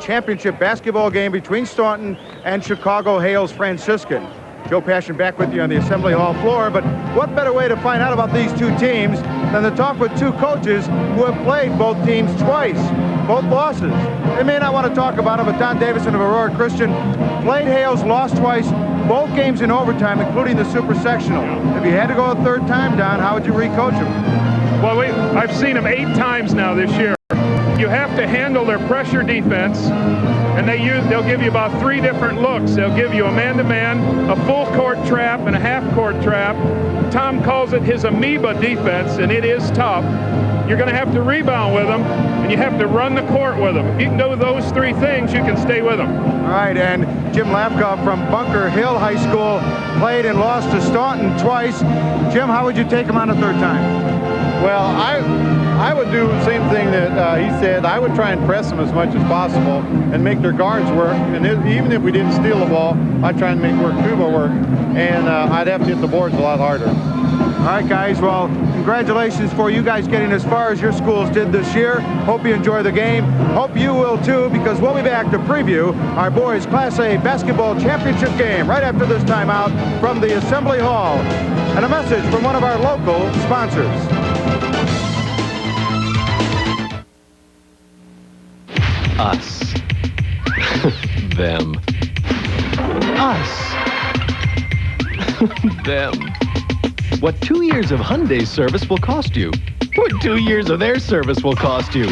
championship basketball game between Staunton and Chicago Hales Franciscan. Joe Passion back with you on the Assembly Hall floor, but what better way to find out about these two teams than to talk with two coaches who have played both teams twice, both losses. They may not want to talk about it, but Don Davison of Aurora Christian played Hales, lost twice, both games in overtime, including the Super Sectional. If you had to go a third time, Don, how would you re-coach them? Well, I've seen them 8 times now this year. You have to handle their pressure defense, and they'll give you about 3 different looks. They'll give you a man-to-man, a full-court trap, and a half-court trap. Tom calls it his amoeba defense, and it is tough. You're going to have to rebound with them, and you have to run the court with them. If you can do those 3 things, you can stay with them. All right, and Jim Lapkoff from Bunker Hill High School played and lost to Staunton twice. Jim, how would you take him on a third time? Well, I would do the same thing that he said. I would try and press them as much as possible and make their guards work. And even if we didn't steal the ball, I'd try and make Kuba work. And I'd have to hit the boards a lot harder. All right, guys. Well, congratulations for you guys getting as far as your schools did this year. Hope you enjoy the game. Hope you will, too, because we'll be back to preview our boys' Class A basketball championship game right after this timeout from the Assembly Hall. And a message from one of our local sponsors. Us. Them. Us. Them. What 2 years of Hyundai's service will cost you. What 2 years of their service will cost you.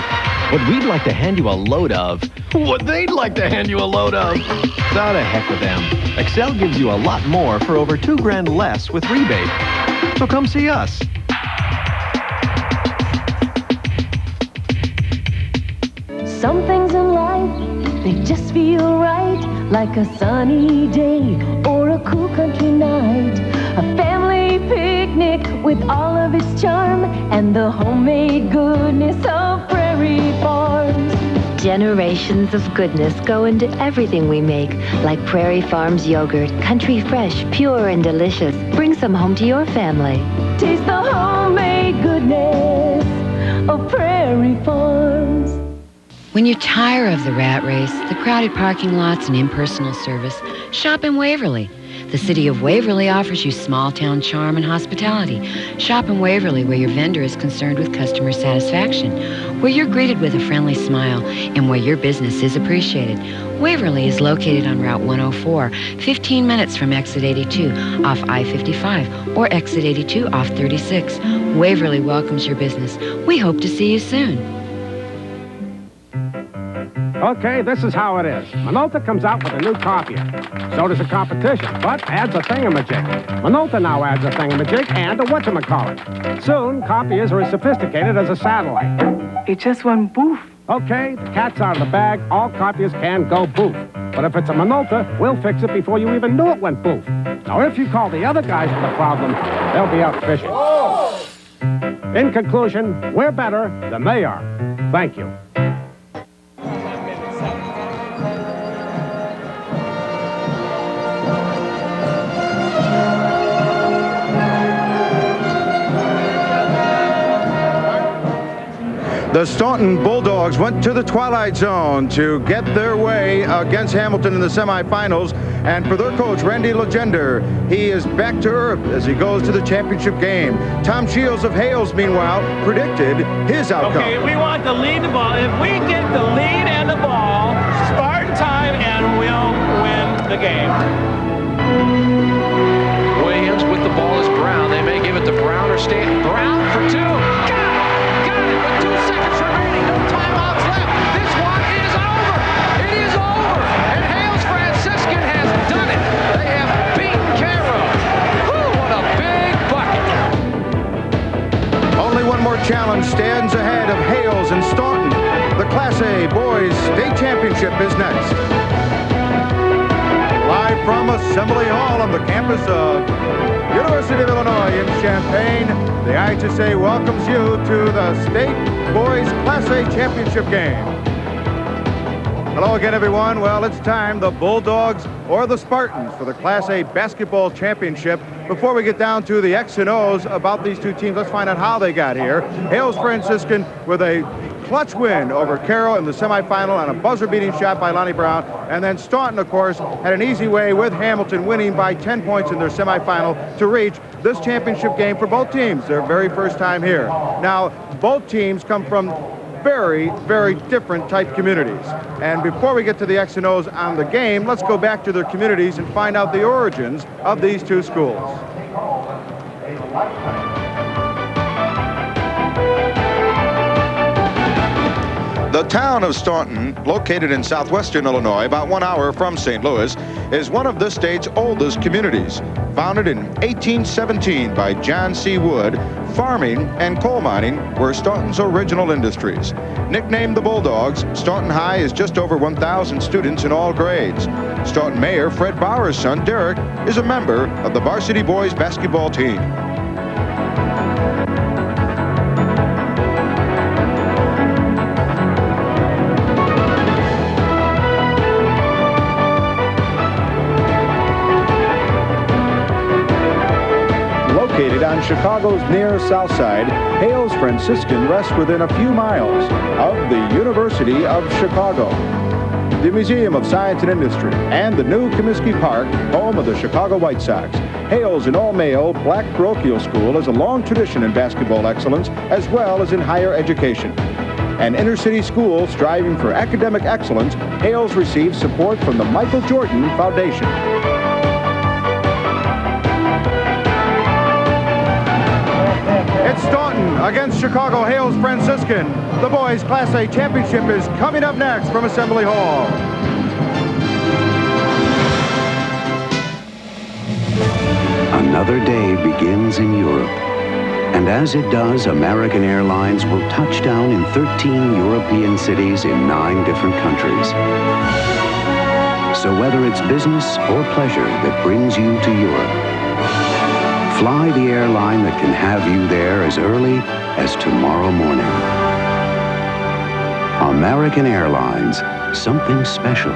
What we'd like to hand you a load of. What they'd like to hand you a load of. So to heck with them. Excel gives you a lot more for over $2 grand less with rebate. So come see us. Some things in life, they just feel right, like a sunny day or a cool country night. A family picnic with all of its charm and the homemade goodness of Prairie Farms. Generations of goodness go into everything we make, like Prairie Farms yogurt, country fresh, pure and delicious. Bring some home to your family. Taste the homemade goodness of Prairie Farms. When you're tired of the rat race, the crowded parking lots, and impersonal service, shop in Waverly. The city of Waverly offers you small-town charm and hospitality. Shop in Waverly, where your vendor is concerned with customer satisfaction, where you're greeted with a friendly smile, and where your business is appreciated. Waverly is located on Route 104, 15 minutes from Exit 82 off I-55 or Exit 82 off 36. Waverly welcomes your business. We hope to see you soon. Okay, this is how it is. Minolta comes out with a new copier. So does the competition, but adds a thingamajig. Minolta now adds a thingamajig and a whatchamacallit. Soon, copiers are as sophisticated as a satellite. It just went boof. Okay, the cat's out of the bag. All copiers can go boof. But if it's a Minolta, we'll fix it before you even knew it went boof. Now, if you call the other guys with the problem, they'll be out fishing. Whoa! In conclusion, we're better than they are. Thank you. The Staunton Bulldogs went to the Twilight Zone to get their way against Hamilton in the semifinals. And for their coach, Randy Legender, he is back to earth as he goes to the championship game. Tom Shields of Hales, meanwhile, predicted his outcome. Okay, we want to lead the ball. If we get the lead and the ball, Spartan time, and we'll win the game. Williams with the ball is Brown. They may give it to Brown or Staunton. Brown for 2. Got it with 2 seconds remaining. No timeouts left. This one is over. It is over. And Hales Franciscan has done it. They have beaten Cairo. Whew, what a big bucket. Only one more challenge stands ahead of Hales and Staunton. The Class A Boys State Championship is next. Live from Assembly Hall on the campus of University of Illinois in Champaign, the IHSA welcomes you to the State Boys Class A Championship game. Hello again, everyone. Well, it's time, the Bulldogs or the Spartans for the Class A basketball championship. Before we get down to the X and O's about these two teams, let's find out how they got here. Hales Franciscan with a clutch win over Carroll in the semifinal on a buzzer-beating shot by Lonnie Brown. And then Staunton, of course, had an easy way with Hamilton winning by 10 points in their semifinal to reach this championship game for both teams, their very first time here. Now, both teams come from very, very different type communities. And before we get to the X and O's on the game, let's go back to their communities and find out the origins of these two schools. The town of Staunton, located in southwestern Illinois, about 1 hour from St. Louis, is one of the state's oldest communities. Founded in 1817 by John C. Wood, farming and coal mining were Staunton's original industries. Nicknamed the Bulldogs, Staunton High is just over 1,000 students in all grades. Staunton Mayor Fred Bauer's son, Derek, is a member of the varsity boys basketball team. Located on Chicago's near south side, Hales Franciscan rests within a few miles of the University of Chicago, the Museum of Science and Industry, and the new Comiskey Park, home of the Chicago White Sox. Hales, an all-male black parochial school, has a long tradition in basketball excellence as well as in higher education. An inner-city school striving for academic excellence, Hales receives support from the Michael Jordan Foundation. It's Staunton against Chicago Hales Franciscan. The boys' Class A championship is coming up next from Assembly Hall. Another day begins in Europe. And as it does, American Airlines will touch down in 13 European cities in 9 different countries. So whether it's business or pleasure that brings you to Europe, fly the airline that can have you there as early as tomorrow morning. American Airlines, something special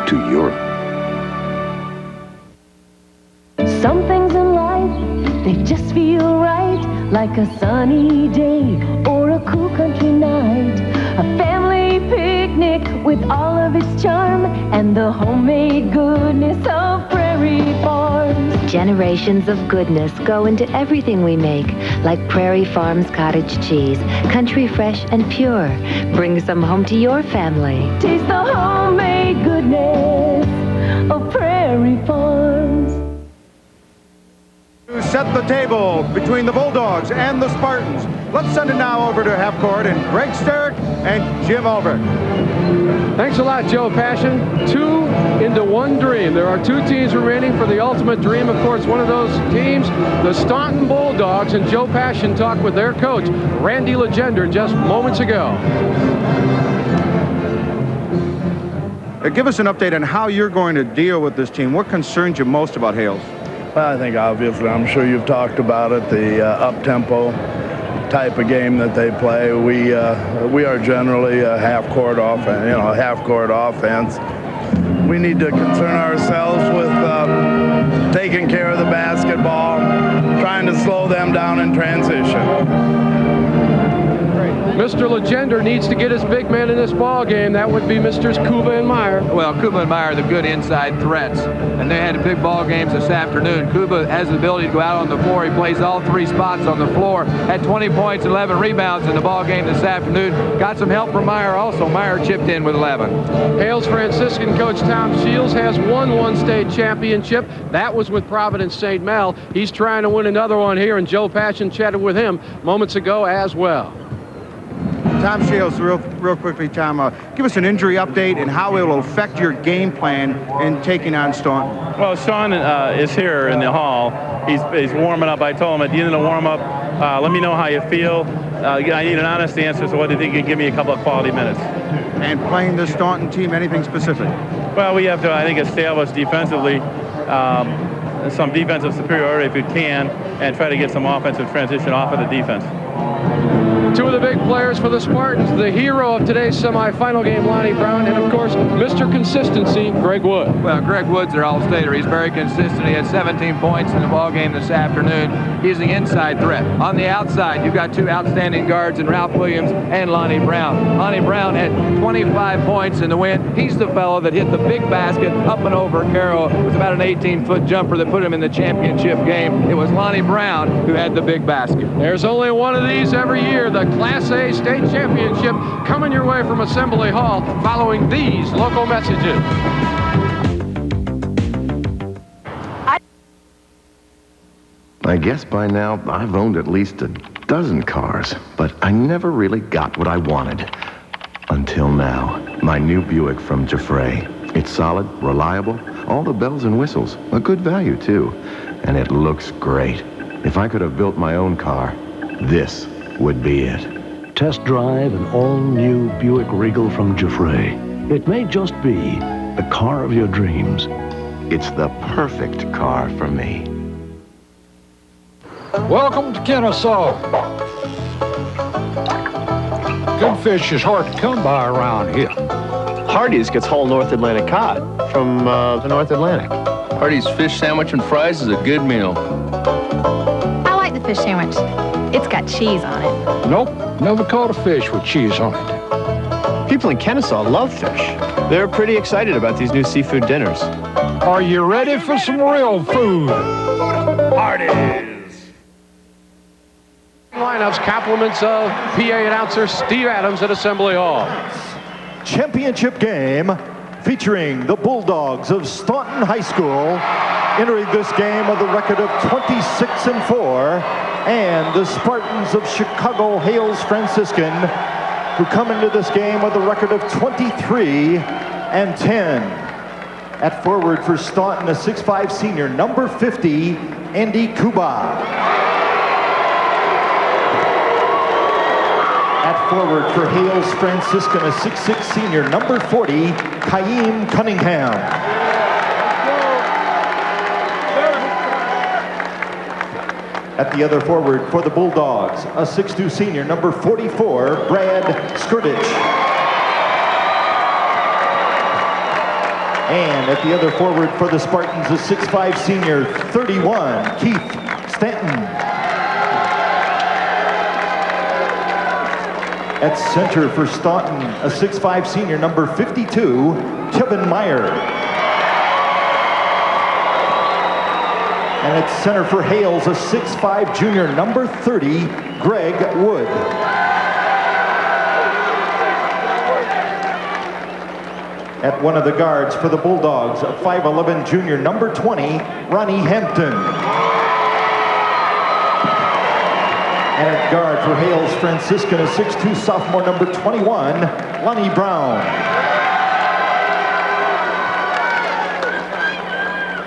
to Europe. Some things in life, they just feel right, like a sunny day or a cool country night. A family picnic with all of its charm and the homemade goodness of Prairie Farms. Generations of goodness go into everything we make, like Prairie Farms cottage cheese, country fresh and pure. Bring some home to your family. Taste the homemade goodness of Prairie Farms. To set the table between the Bulldogs and the Spartans, let's send it now over to half court and Greg Sterick and Jim Albrecht. Thanks a lot, Joe Passion. 2 into 1 dream. There are 2 teams remaining for the ultimate dream. Of course, one of those teams, the Staunton Bulldogs, and Joe Passion talked with their coach, Randy Legender, just moments ago. Give us an update on how you're going to deal with this team. What concerns you most about Hales? Well, I think obviously, I'm sure you've talked about it, the up-tempo type of game that they play. We are generally a half-court offense. We need to concern ourselves with taking care of the basketball, trying to slow them down in transition. Mr. Legender needs to get his big man in this ball game. That would be Mr. Kuba and Meyer. Well, Kuba and Meyer are the good inside threats, and they had big ball games this afternoon. Kuba has the ability to go out on the floor. He plays all 3 spots on the floor. Had 20 points, 11 rebounds in the ball game this afternoon. Got some help from Meyer also. Meyer chipped in with 11. Hales Franciscan coach Tom Shields has won 1 state championship. That was with Providence St. Mel. He's trying to win another one here, and Joe Passion chatted with him moments ago as well. Tom Shields, real quickly, Tom, give us an injury update and how it will affect your game plan in taking on Staunton. Well, Sean is here in the hall. He's warming up. I told him at the end of the warm-up, let me know how you feel. I need an honest answer, so what do you think you can give me a couple of quality minutes? And playing the Staunton team, anything specific? Well, we have to, I think, establish defensively some defensive superiority if we can, and try to get some offensive transition off of the defense. Two of the big players for the Spartans, the hero of today's semifinal game, Lonnie Brown, and of course, Mr. Consistency, Greg Wood. Well, Greg Wood's their all-stater. He's very consistent. He had 17 points in the ball game this afternoon. He's the inside threat. On the outside, you've got two outstanding guards in Ralph Williams and Lonnie Brown. Lonnie Brown had 25 points in the win. He's the fellow that hit the big basket up and over Carroll. It was about an 18-foot jumper that put him in the championship game. It was Lonnie Brown who had the big basket. There's only one of these every year, the Class A State Championship, coming your way from Assembly Hall following these local messages. I guess by now I've owned at least a dozen cars, but I never really got what I wanted. Until now, my new Buick from Giuffre. It's solid, reliable, all the bells and whistles, a good value too, and it looks great. If I could have built my own car, this would be it. Test drive an all-new Buick Regal from Giuffre. It may just be the car of your dreams. It's the perfect car for me. Welcome to Kennesaw. Good fish is hard to come by around here. Hardee's gets whole North Atlantic cod from the North Atlantic. Hardee's fish sandwich and fries is a good meal. I like the fish sandwich. It's got cheese on it. Nope, never caught a fish with cheese on it. People in Kennesaw love fish. They're pretty excited about these new seafood dinners. Are you ready for some real food? Hardee's. Lineups, compliments of PA announcer Steve Adams at Assembly Hall. Championship game featuring the Bulldogs of Staunton High School entering this game with a record of 26-4, and the Spartans of Chicago Hales Franciscan, who come into this game with a record of 23-10. At forward for Staunton, a 6'5" senior, number 50, Andy Kuba. At forward for Hales Franciscan, a 6'6" senior, number 40, Kaim Cunningham. At the other forward for the Bulldogs, a 6'2" senior, number 44, Brad Skurdich. And at the other forward for the Spartans, a 6'5" senior, 31, Keith Stanton. At center for Staunton, a 6'5" senior, number 52, Kevin Meyer. And at center for Hales, a 6'5" junior, number 30, Greg Wood. At one of the guards for the Bulldogs, a 5'11" junior, number 20, Ronnie Hampton. And at guard for Hales Franciscan, a 6'2" sophomore, number 21, Lonnie Brown.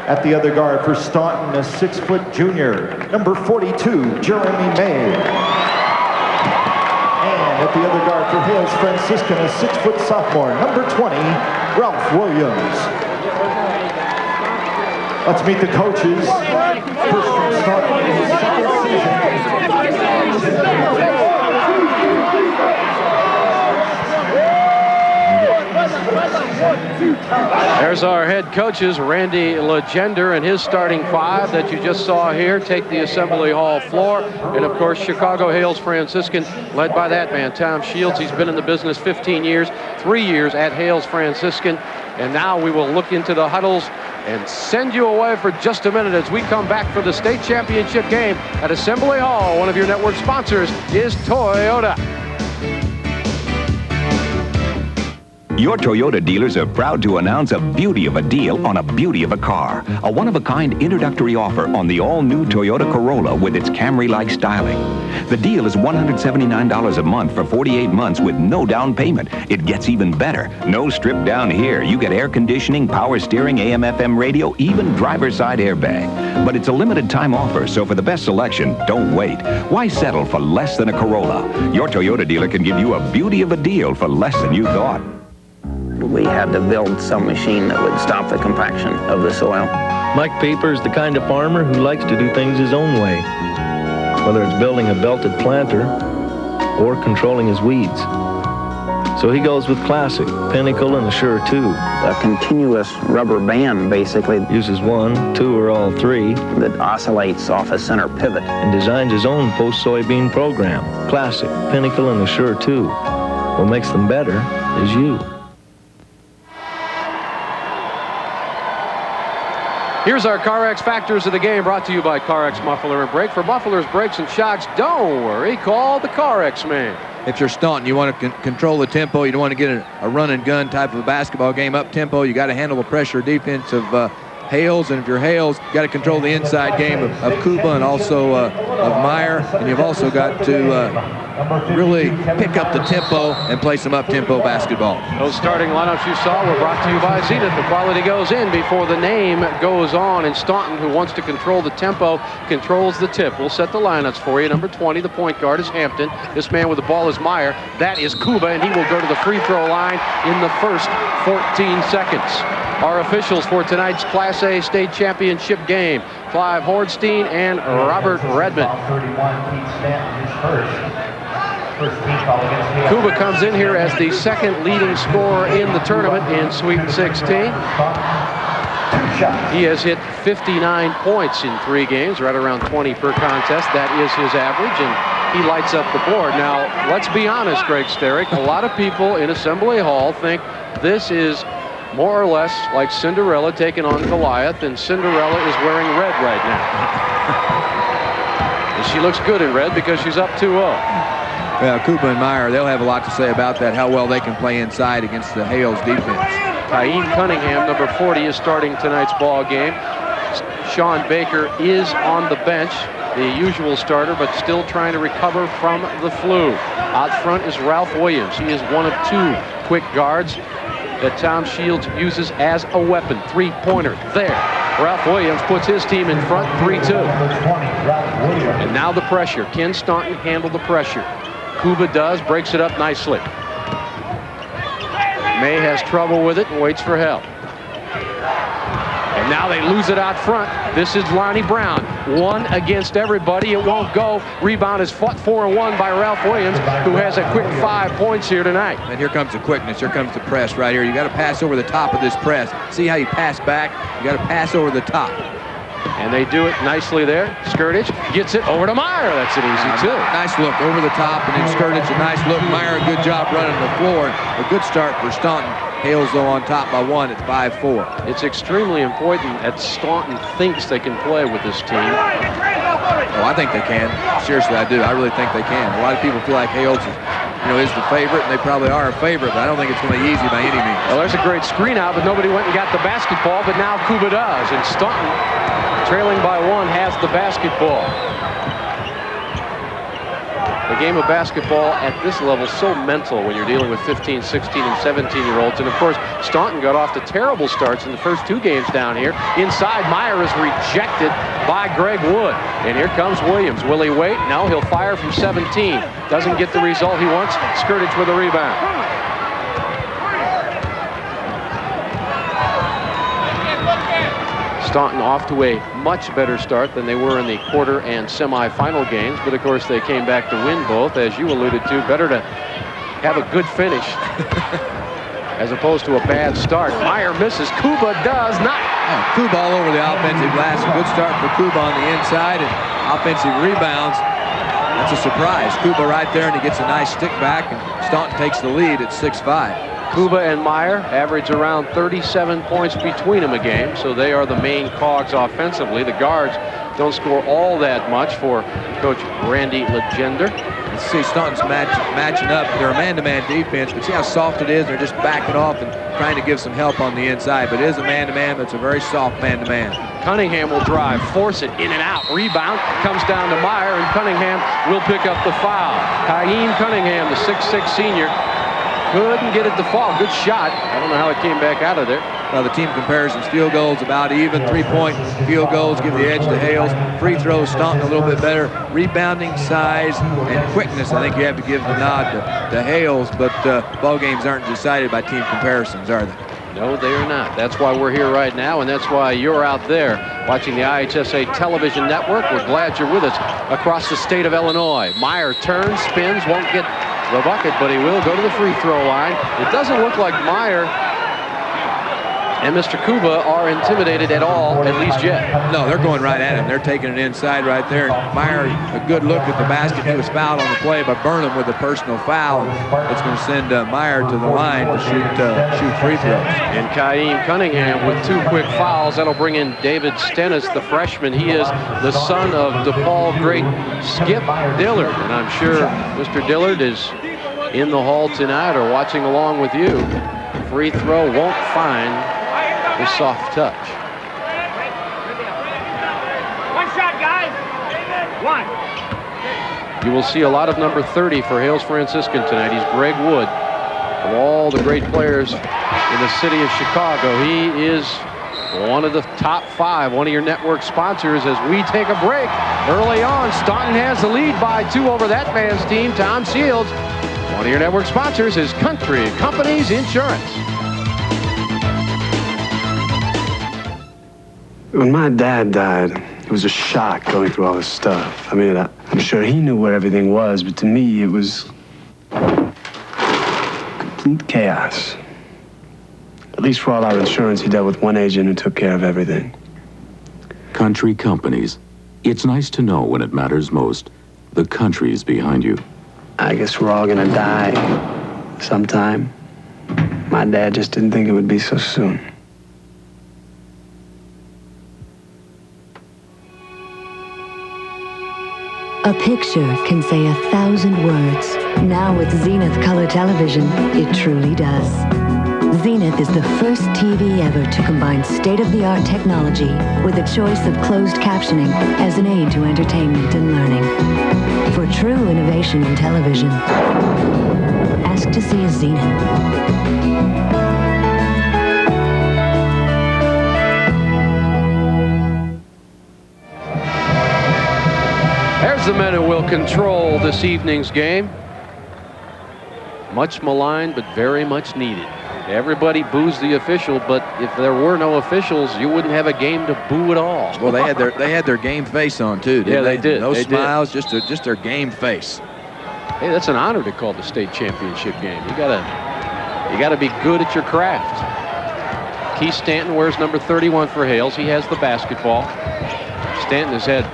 At the other guard for Staunton, a 6' junior, number 42, Jeremy May. And at the other guard for Hales Franciscan, a 6' sophomore, number 20, Ralph Williams. Let's meet the coaches. First from Staunton in his second season. There's our head coaches, Randy Legender and his starting five that you just saw here take the Assembly Hall floor. And of course, Chicago Hales Franciscan, led by that man, Tom Shields. He's been in the business 15 years, 3 years at Hales Franciscan. And now we will look into the huddles and send you away for just a minute as we come back for the state championship game at Assembly Hall. One of your network sponsors is Toyota. Your Toyota dealers are proud to announce a beauty of a deal on a beauty of a car. A one-of-a-kind introductory offer on the all-new Toyota Corolla with its Camry-like styling. The deal is $179 a month for 48 months with no down payment. It gets even better. No strip down here. You get air conditioning, power steering, AM/FM radio, even driver's side airbag. But it's a limited time offer, so for the best selection, don't wait. Why settle for less than a Corolla? Your Toyota dealer can give you a beauty of a deal for less than you thought. We had to build some machine that would stop the compaction of the soil. Mike Paper is the kind of farmer who likes to do things his own way. Whether it's building a belted planter or controlling his weeds. So he goes with classic, Pinnacle and the Sure 2. A continuous rubber band, basically. Uses 1, 2, or all 3. That oscillates off a center pivot. And designs his own post-soybean program. Classic, Pinnacle, and the Sure 2. What makes them better is you. Here's our CarX Factors of the Game, brought to you by CarX Muffler and Brake. For mufflers, brakes, and shocks, don't worry, call the CarX man. If you're Staunton, you want to control the tempo. You don't want to get a run and gun type of a basketball game up tempo. You got to handle the pressure defense of Hales, and if you're Hales, you got to control the inside game of Kuba and also of Meyer, and you've also got to really pick up the tempo and play some up-tempo basketball. Those starting lineups you saw were brought to you by Zenith. The quality goes in before the name goes on, and Staunton, who wants to control the tempo, controls the tip. We'll set the lineups for you. Number 20, the point guard, is Hampton. This man with the ball is Meyer. That is Kuba, and he will go to the free throw line in the first 14 seconds. Our officials for tonight's Class A state championship game, Clive Hornstein and Robert Redmond. Kuba comes in here as the second leading scorer in the tournament in Sweet 16. He has hit 59 points in 3 games, right around 20 per contest. That is his average, and he lights up the board. Now, let's be honest, Greg Sterick, a lot of people in Assembly Hall think this is more or less like Cinderella taking on Goliath, and Cinderella is wearing red right now. And she looks good in red because she's up 2-0. Well, Kuba and Meyer, they'll have a lot to say about that, how well they can play inside against the Hales defense. Ka'im Cunningham, number 40, is starting tonight's ball game. Sean Baker is on the bench, the usual starter, but still trying to recover from the flu. Out front is Ralph Williams. He is one of 2 quick guards that Tom Shields uses as a weapon. 3-pointer there. Ralph Williams puts his team in front, 3-2. And now the pressure. Can Staunton handle the pressure? Kuba does, breaks it up nicely. May has trouble with it and waits for help. And now they lose it out front. This is Lonnie Brown. 1 against everybody. It won't go. Rebound is fought for and won by Ralph Williams, who has a quick 5 points here tonight. And here comes the quickness. Here comes the press right here. You got to pass over the top of this press. See how you pass back? You got to pass over the top. And they do it nicely there. Skirtage gets it over to Meyer. That's an easy 2. Nice look over the top, and then Skirtage, a nice look. Meyer, a good job running the floor. A good start for Staunton. Hales, though, on top by 1. It's 5-4. It's extremely important that Staunton thinks they can play with this team. Oh, I think they can. Seriously, I do. I really think they can. A lot of people feel like Hales is the favorite, and they probably are a favorite, but I don't think it's going to be easy by any means. Well, there's a great screen out, but nobody went and got the basketball, but now Kuba does, and Staunton, trailing by 1, has the basketball. The game of basketball at this level is so mental when you're dealing with 15, 16, and 17-year-olds. And, of course, Staunton got off to terrible starts in the first 2 games down here. Inside, Meyer is rejected by Greg Wood. And here comes Williams. Will he wait? No, he'll fire from 17. Doesn't get the result he wants. Skirtage with a rebound. Staunton off to a much better start than they were in the quarter and semifinal games, but of course they came back to win both. As you alluded to, better to have a good finish as opposed to a bad start. Meyer misses. Kuba does not. Oh, Kuba all over the offensive glass. A good start for Kuba on the inside, and offensive rebounds. That's a surprise. Kuba right there, and he gets a nice stick back, and Staunton takes the lead at 6-5. Kuba and Meyer average around 37 points between them a game, so they are the main cogs offensively. The guards don't score all that much for Coach Randy Legender. Let's see Staunton's matching up. They're a man-to-man defense, but see how soft it is? They're just backing off and trying to give some help on the inside, but it is a man-to-man, but it's a very soft man-to-man. Cunningham will drive, force it in and out. Rebound comes down to Meyer, and Cunningham will pick up the foul. Ka'im Cunningham, the 6'6 senior, couldn't get it to fall. Good shot. I don't know how it came back out of there. Well, the team comparisons, field goals about even. 3-point field goals give the edge to Hales. Free throws, Staunton a little bit better. Rebounding, size, and quickness, I think you have to give the nod to Hales, but ball games aren't decided by team comparisons, are they? No, they are not. That's why we're here right now, and that's why you're out there watching the IHSA television network. We're glad you're with us across the state of Illinois. Meyer turns, spins, won't get the bucket, but he will go to the free throw line. It doesn't look like Meyer and Mr. Kuba are intimidated at all, at least yet. No, they're going right at him. They're taking it inside right there. Meyer, a good look at the basket. He was fouled on the play by Burnham with a personal foul. It's going to send Meyer to the line to shoot free throws. And Kaim Cunningham with 2 quick fouls. That'll bring in David Stennis, the freshman. He is the son of DePaul great Skip Dillard. And I'm sure Mr. Dillard is in the hall tonight or watching along with you. Free throw won't find the soft touch. One shot, guys. One. You will see a lot of number 30 for Hales Franciscan tonight. He's Greg Wood. Of all the great players in the city of Chicago, he is one of the top 5, one of your network sponsors. As we take a break early on, Staunton has the lead by 2 over that man's team, Tom Shields. One of your network sponsors is Country Companies Insurance. When my dad died, it was a shock going through all this stuff. I mean, I'm sure he knew where everything was, but to me, it was complete chaos. At least for all our insurance, he dealt with one agent who took care of everything. Country Companies. It's nice to know when it matters most, the country is behind you. I guess we're all gonna die sometime. My dad just didn't think it would be so soon. A picture can say 1,000 words. Now with Zenith Color Television, it truly does. Zenith is the first TV ever to combine state-of-the-art technology with a choice of closed captioning as an aid to entertainment and learning. For true innovation in television, ask to see a Zenith. There's the men who will control this evening's game. Much maligned, but very much needed. Everybody boos the official, but if there were no officials, you wouldn't have a game to boo at all. Well, they had their game face on too. Didn't they did. No they smiles, did. just their game face. Hey, that's an honor to call the state championship game. You gotta be good at your craft. Keith Staunton wears number 31 for Hales. He has the basketball. Staunton has had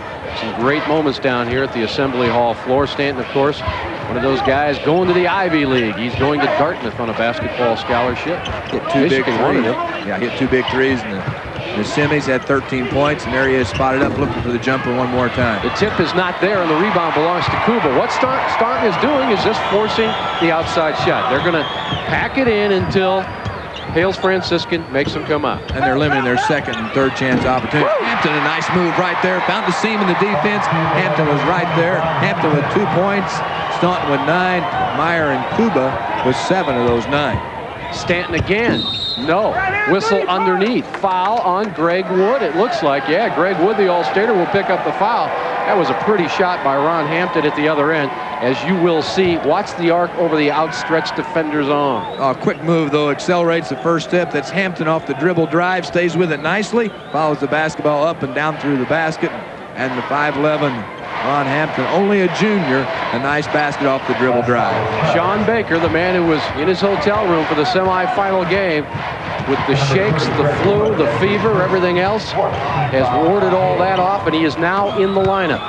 some great moments down here at the Assembly Hall floor. Staunton, of course, one of those guys going to the Ivy League. He's going to Dartmouth on a basketball scholarship. Hit 2 big threes. Yeah, hit 2 big threes in the semis, had 13 points, and there he is spotted up looking for the jumper one more time. The tip is not there, and the rebound belongs to Kuba. What Staunton is doing is just forcing the outside shot. They're going to pack it in until Hales Franciscan makes them come out. And they're limiting their second and third chance opportunity. Hampton, a nice move right there. Found the seam in the defense. Hampton was right there. Hampton with 2 points. Staunton with 9. Meyer and Kuba with 7 of those 9. Staunton again. No. Whistle underneath. Foul on Greg Wood. It looks like, yeah, Greg Wood, the All-Stater, will pick up the foul. That was a pretty shot by Ron Hampton at the other end. As you will see, watch the arc over the outstretched defender's arm. Quick move, though, accelerates the first step. That's Hampton off the dribble drive, stays with it nicely, follows the basketball up and down through the basket, and the 5'11" Ron Hampton, only a junior, a nice basket off the dribble drive. Sean Baker, the man who was in his hotel room for the semifinal game, with the shakes, the flu, the fever, everything else, has warded all that off, and he is now in the lineup.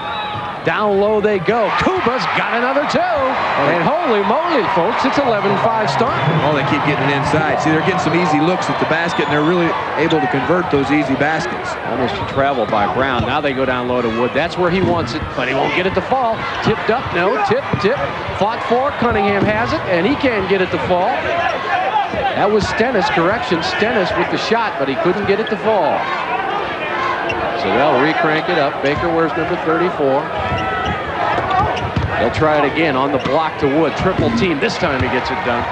Down low they go. Kuba's got another 2. And holy moly, folks, it's 11-5 Staunton. Oh, they keep getting it inside. See, they're getting some easy looks at the basket, and they're really able to convert those easy baskets. Almost a travel by Brown. Now they go down low to Wood. That's where he wants it, but he won't get it to fall. Tipped up, no, tip. Fought for, Cunningham has it, and he can't get it to fall. That was Stennis, correction. Stennis with the shot, but he couldn't get it to fall. So they'll re-crank it up. Baker wears number 34. They'll try it again on the block to Wood. Triple team. This time he gets it done.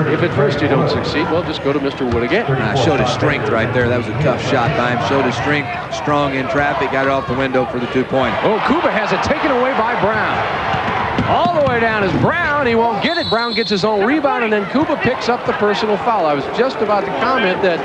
If at first you don't succeed, well, just go to Mr. Wood again. Showed his strength right there. That was a tough shot by him. Showed his strength. Strong in traffic. Got it off the window for the 2-pointer. Oh, Kuba has it taken away by Brown. All the way down is Brown. He won't get it. Brown gets his own rebound, and then Kuba picks up the personal foul. I was just about to comment that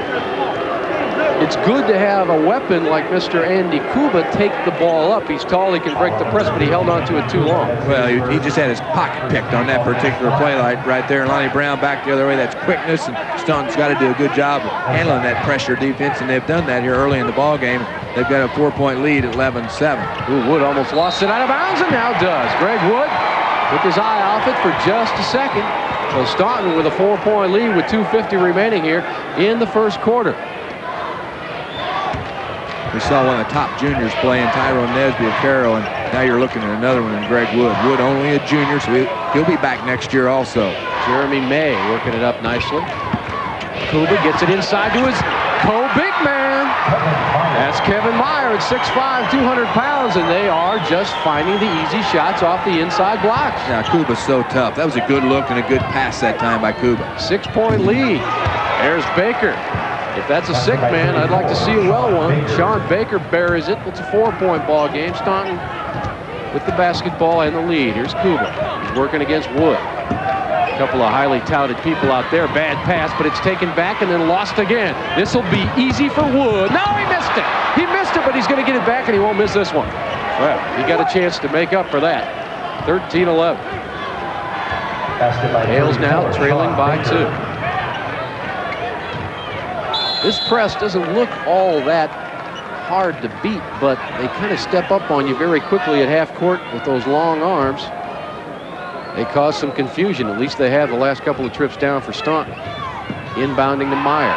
it's good to have a weapon like Mr. Andy Kuba take the ball up. He's tall, he can break the press, but he held on to it too long. Well, he just had his pocket picked on that particular play right there. Lonnie Brown back the other way. That's quickness, and Staunton's got to do a good job of handling that pressure defense, and they've done that here early in the ball game. They've got a 4-point lead at 11-7. Ooh, Wood almost lost it out of bounds, and now does. Greg Wood took his eye off it for just a second. So Staunton with a 4-point lead with 2:50 remaining here in the first quarter. We saw one of the top juniors playing, Tyrone Nesby of Caro, and now you're looking at another one in Greg Wood. Wood only a junior, so he'll be back next year also. Jeremy May working it up nicely. Kuba gets it inside to his co-big man. That's Kevin Meyer at 6'5", 200 pounds, and they are just finding the easy shots off the inside blocks. Yeah, Kuba's so tough. That was a good look and a good pass that time by Kuba. 6-point lead. There's Baker. If that's a sick man, I'd like to see a well one. Sean Baker buries it. It's a 4-point ball game. Staunton with the basketball and the lead. Here's Kuba. He's working against Wood. A couple of highly touted people out there. Bad pass, but it's taken back and then lost again. This will be easy for Wood. No, he missed it. He missed it, but he's going to get it back, and he won't miss this one. Well, he got a chance to make up for that. 13-11. Hales now trailing by 2. This press doesn't look all that hard to beat, but they kind of step up on you very quickly at half court with those long arms. They cause some confusion. At least they have the last couple of trips down for Staunton. Inbounding to Meyer.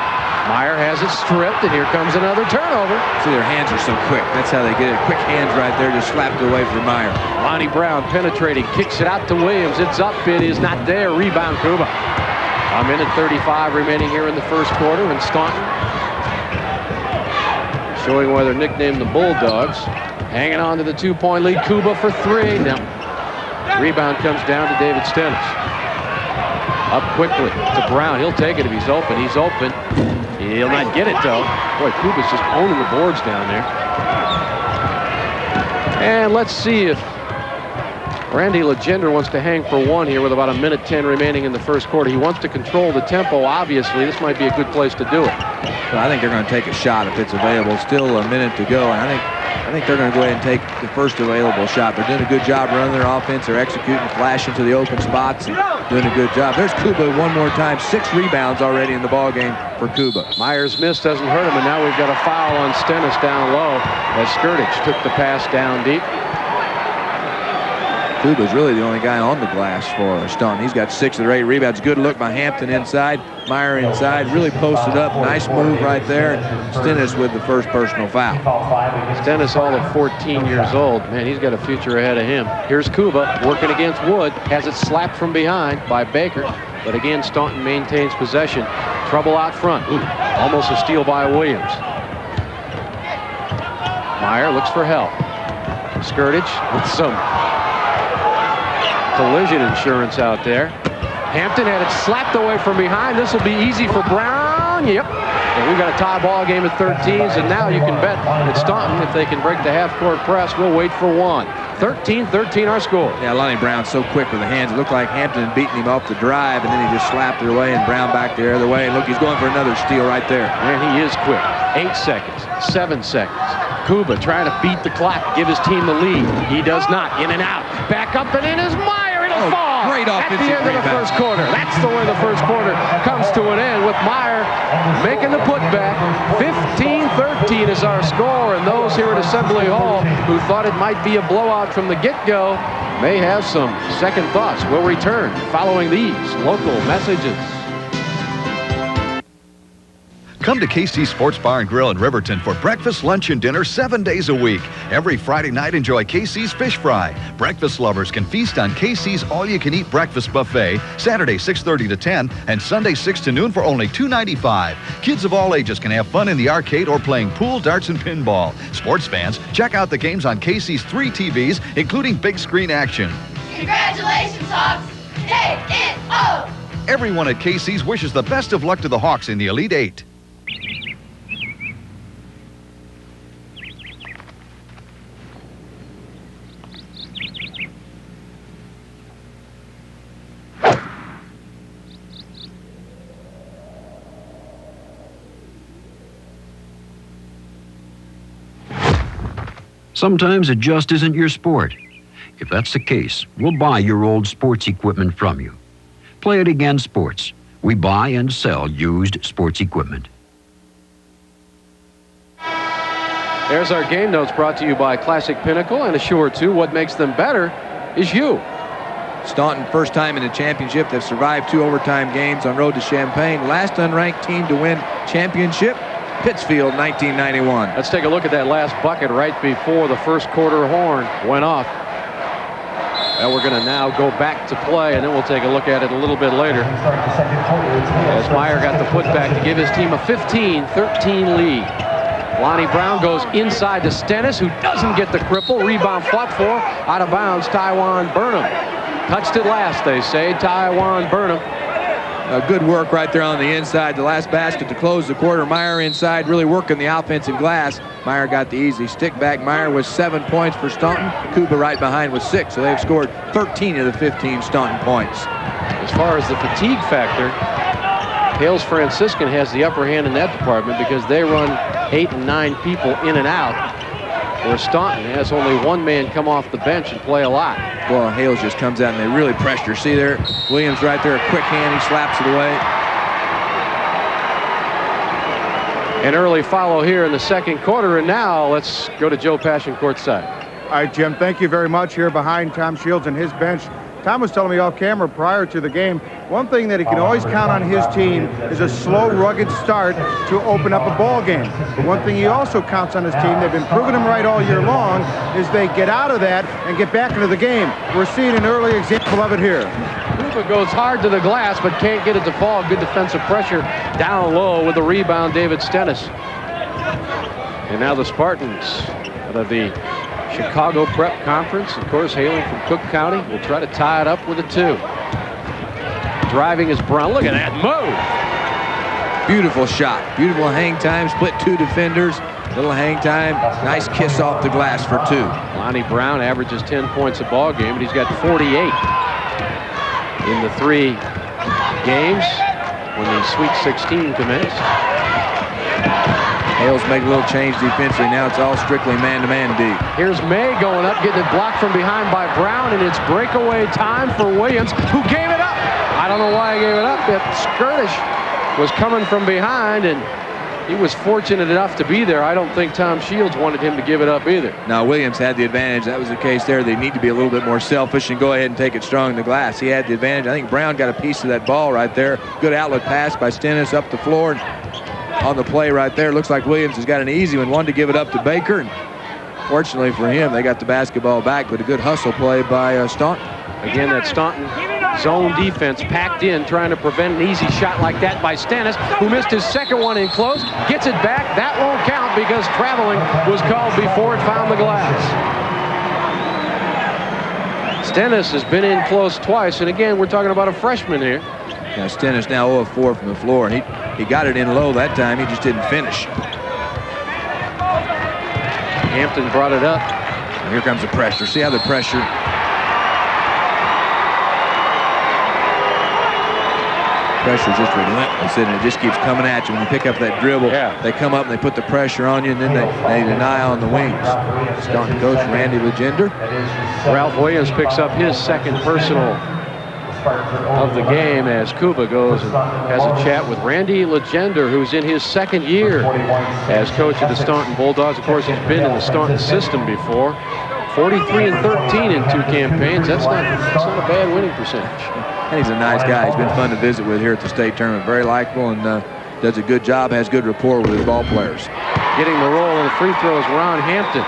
Meyer has it stripped, and here comes another turnover. See, their hands are so quick. That's how they get it. Quick hands right there, just slapped it away from Meyer. Lonnie Brown penetrating, kicks it out to Williams. It's up, it is not there. Rebound Kuba. A minute 35 remaining here in the first quarter, and Staunton showing why they're nicknamed the Bulldogs. Hanging on to the 2-point lead. Kuba for 3. Now, rebound comes down to David Stennis. Up quickly to Brown. He'll take it if he's open. He's open. He'll not get it, though. Boy, Kuba's just owning the boards down there. And let's see if Randy Legender wants to hang for one here with about 1:10 remaining in the first quarter. He wants to control the tempo, obviously. This might be a good place to do it. Well, I think they're going to take a shot if it's available. Still a minute to go, and I think they're going to go ahead and take the first available shot. They're doing a good job running their offense. They're executing, flashing to the open spots, and doing a good job. There's Kuba one more time. 6 rebounds already in the ball game for Kuba. Myers' miss doesn't hurt him, and now we've got a foul on Stennis down low as Skirtich took the pass down deep. Kuba's really the only guy on the glass for Staunton. He's got 6 of their 8 rebounds. Good look by Hampton inside. Meyer inside. Really posted up. Nice move right there. Stennis with the first personal foul. Stennis, all of 14 years old. Man, he's got a future ahead of him. Here's Kuba working against Wood. Has it slapped from behind by Baker. But again, Staunton maintains possession. Trouble out front. Ooh, almost a steal by Williams. Meyer looks for help. Skirtich with some collision insurance out there. Hampton had it slapped away from behind. This will be easy for Brown. Yep. And we've got a tie ball game at 13s, and now you can bet that Staunton, if they can break the half-court press, will wait for one. 13-13 our score. Yeah, Lonnie Brown so quick with the hands. It looked like Hampton had beaten him off the drive, and then he just slapped it away, and Brown back the other way. And look, he's going for another steal right there. Man, he is quick. 8 seconds, 7 seconds. Kuba trying to beat the clock, give his team the lead. He does not. In and out. Back up and in is Meyer. It'll fall. Great at the end of the rebound. first quarter. That's the way the first quarter comes to an end with Meyer making the putback. 15-13 is our score, and those here at Assembly Hall who thought it might be a blowout from the get-go may have some second thoughts. We'll return following these local messages. Come to KC's Sports Bar and Grill in Riverton for breakfast, lunch, and dinner 7 days a week. Every Friday night, enjoy KC's Fish Fry. Breakfast lovers can feast on KC's all-you-can-eat breakfast buffet, Saturday 6:30 to 10, and Sunday 6 to noon for only $2.95. Kids of all ages can have fun in the arcade or playing pool, darts, and pinball. Sports fans, check out the games on KC's 3 TVs, including big screen action. Congratulations, Hawks! Take it up! Everyone at KC's wishes the best of luck to the Hawks in the Elite Eight. Sometimes it just isn't your sport. If that's the case, we'll buy your old sports equipment from you. Play It Again Sports. We buy and sell used sports equipment. There's our game notes brought to you by Classic Pinnacle and Assure 2. What makes them better is you. Staunton, first time in the championship. They've survived 2 overtime games on road to Champaign. Last unranked team to win championship, Pittsfield, 1991. Let's take a look at that last bucket right before the first quarter horn went off. Well, we're going to now go back to play, and then we'll take a look at it a little bit later. As Meyer got the putback to give his team a 15-13 lead. Lonnie Brown goes inside to Stennis, who doesn't get the cripple. Rebound fought for, out of bounds, Tywan Burnham. Touched it last, they say, Tywan Burnham. Good work right there on the inside. The last basket to close the quarter. Meyer inside, really working the offensive glass. Meyer got the easy stick back. Meyer with 7 points for Staunton. Kuba right behind with 6. So they've scored 13 of the 15 Staunton points. As far as the fatigue factor, Hales Franciscan has the upper hand in that department because they run 8 and 9 people in and out, where Staunton has only one man come off the bench and play a lot. Well, Hales just comes out and they really pressure. See there, Williams right there, a quick hand, he slaps it away. An early follow here in the second quarter, and now let's go to Joe Passion courtside. All right, Jim, thank you very much. Here behind Tom Shields and his bench. Tom was telling me off camera prior to the game, one thing that he can always count on his team is a slow, rugged start to open up a ball game. But one thing he also counts on his team, they've been proving him right all year long, is they get out of that and get back into the game. We're seeing an early example of it here. Cooper goes hard to the glass, but can't get it to fall. Good defensive pressure down low with the rebound, David Stennis. And now the Spartans out of the Chicago Prep Conference, of course, hailing from Cook County, will try to tie it up with a 2. Driving is Brown. Look at that move. Beautiful shot. Beautiful hang time. Split 2 defenders. Little hang time. Nice kiss off the glass for 2. Lonnie Brown averages 10 points a ball game, but he's got 48 in the 3 games when the Sweet 16 commenced. Hales make a little change defensively. Now it's all strictly man-to-man D. Here's May going up, getting it blocked from behind by Brown, and it's breakaway time for Williams, who gave it up. I don't know why he gave it up. Skirtish was coming from behind, and he was fortunate enough to be there. I don't think Tom Shields wanted him to give it up either. Now, Williams had the advantage. That was the case there. They need to be a little bit more selfish and go ahead and take it strong in the glass. He had the advantage. I think Brown got a piece of that ball right there. Good outlet pass by Stennis up the floor. On the play right there, looks like Williams has got an easy one. Wanted to give it up to Baker, and fortunately for him, they got the basketball back, but a good hustle play by Staunton. Again, that Staunton zone defense packed in, trying to prevent an easy shot like that by Stennis, who missed his second one in close. Gets it back. That won't count because traveling was called before it found the glass. Stennis has been in close twice, and again, we're talking about a freshman here. Now Stennis now 0 of 4 from the floor, and he got it in low that time. He just didn't finish. Hampton brought it up. And here comes the pressure. See how the pressure. Pressure's just relentless, and it just keeps coming at you. When you pick up that dribble, they come up and they put the pressure on you, and then they deny on the wings. Staunton coach Randy Legender. Ralph Williams picks up his second personal of the game as Kuba goes and has a chat with Randy Legender, who's in his second year as coach of the Staunton Bulldogs. Of course, he's been in the Staunton system before. 43 and 13 in 2 campaigns. That's not a bad winning percentage. And he's a nice guy. He's been fun to visit with here at the state tournament. Very likable and does a good job, has good rapport with his ball players. Getting the roll on the free throws, Ron Hampton.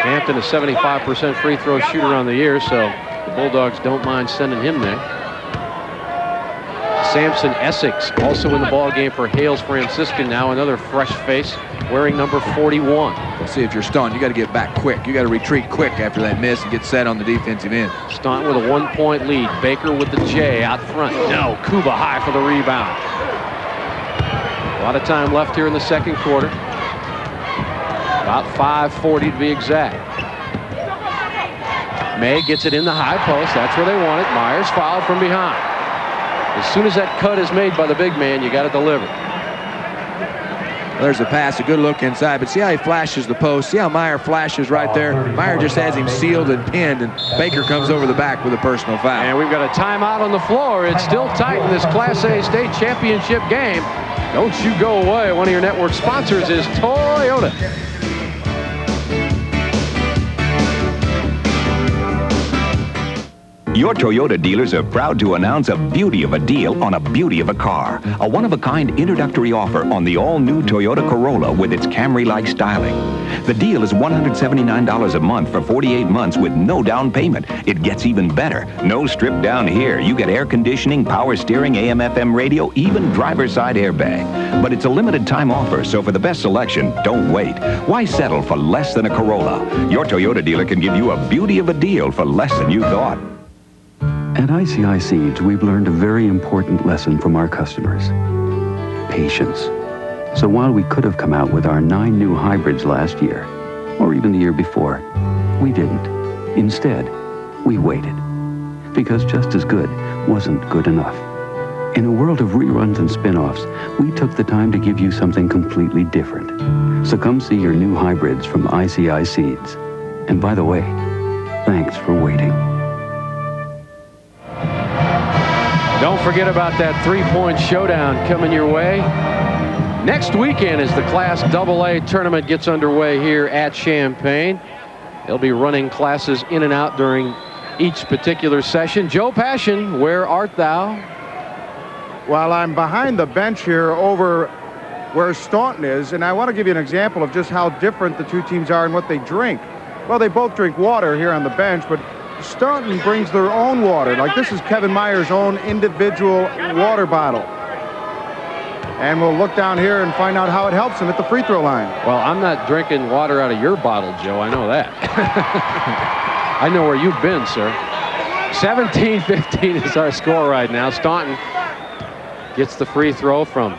Hampton is 75% free throw shooter on the year, so the Bulldogs don't mind sending him there. Samson Essex also in the ball game for Hales Franciscan, now another fresh face wearing number 41. We'll see if you're Staunton. You got to get back quick. You got to retreat quick after that miss and get set on the defensive end. Staunton with a 1-point lead. Baker with the J out front. No, Kuba high for the rebound. A lot of time left here in the second quarter. About 5:40 to be exact. May gets it in the high post. That's where they want it. Myers fouled from behind. As soon as that cut is made by the big man, you got to deliver. There's a pass, a good look inside, but see how he flashes the post. See how Meyer flashes right there. Meyer just has him sealed and pinned, and Baker comes over the back with a personal foul. And we've got a timeout on the floor. It's still tight in this Class A state championship game. Don't you go away. One of your network sponsors is Toyota. Your Toyota dealers are proud to announce a beauty of a deal on a beauty of a car. A one-of-a-kind introductory offer on the all-new Toyota Corolla with its Camry-like styling. The deal is $179 a month for 48 months with no down payment. It gets even better. No strip down here. You get air conditioning, power steering, AM/FM radio, even driver's side airbag. But it's a limited time offer, so for the best selection, don't wait. Why settle for less than a Corolla? Your Toyota dealer can give you a beauty of a deal for less than you thought. At ICI Seeds, we've learned a very important lesson from our customers: patience. So while we could have come out with our 9 new hybrids last year, or even the year before, we didn't. Instead, we waited. Because just as good wasn't good enough. In a world of reruns and spin-offs, we took the time to give you something completely different. So come see your new hybrids from ICI Seeds. And by the way, thanks for waiting. Don't forget about that three-point showdown coming your way. Next weekend as the Class AA tournament gets underway here at Champaign. They'll be running classes in and out during each particular session. Joe Passion, where art thou? Well, I'm behind the bench here over where Staunton is, and I want to give you an example of just how different the two teams are and what they drink. Well, they both drink water here on the bench, but Staunton brings their own water. Like this is Kevin Meyer's own individual water bottle. And we'll look down here and find out how it helps him at the free throw line. Well, I'm not drinking water out of your bottle, Joe. I know that. I know where you've been, sir. 17-15 is our score right now. Staunton gets the free throw from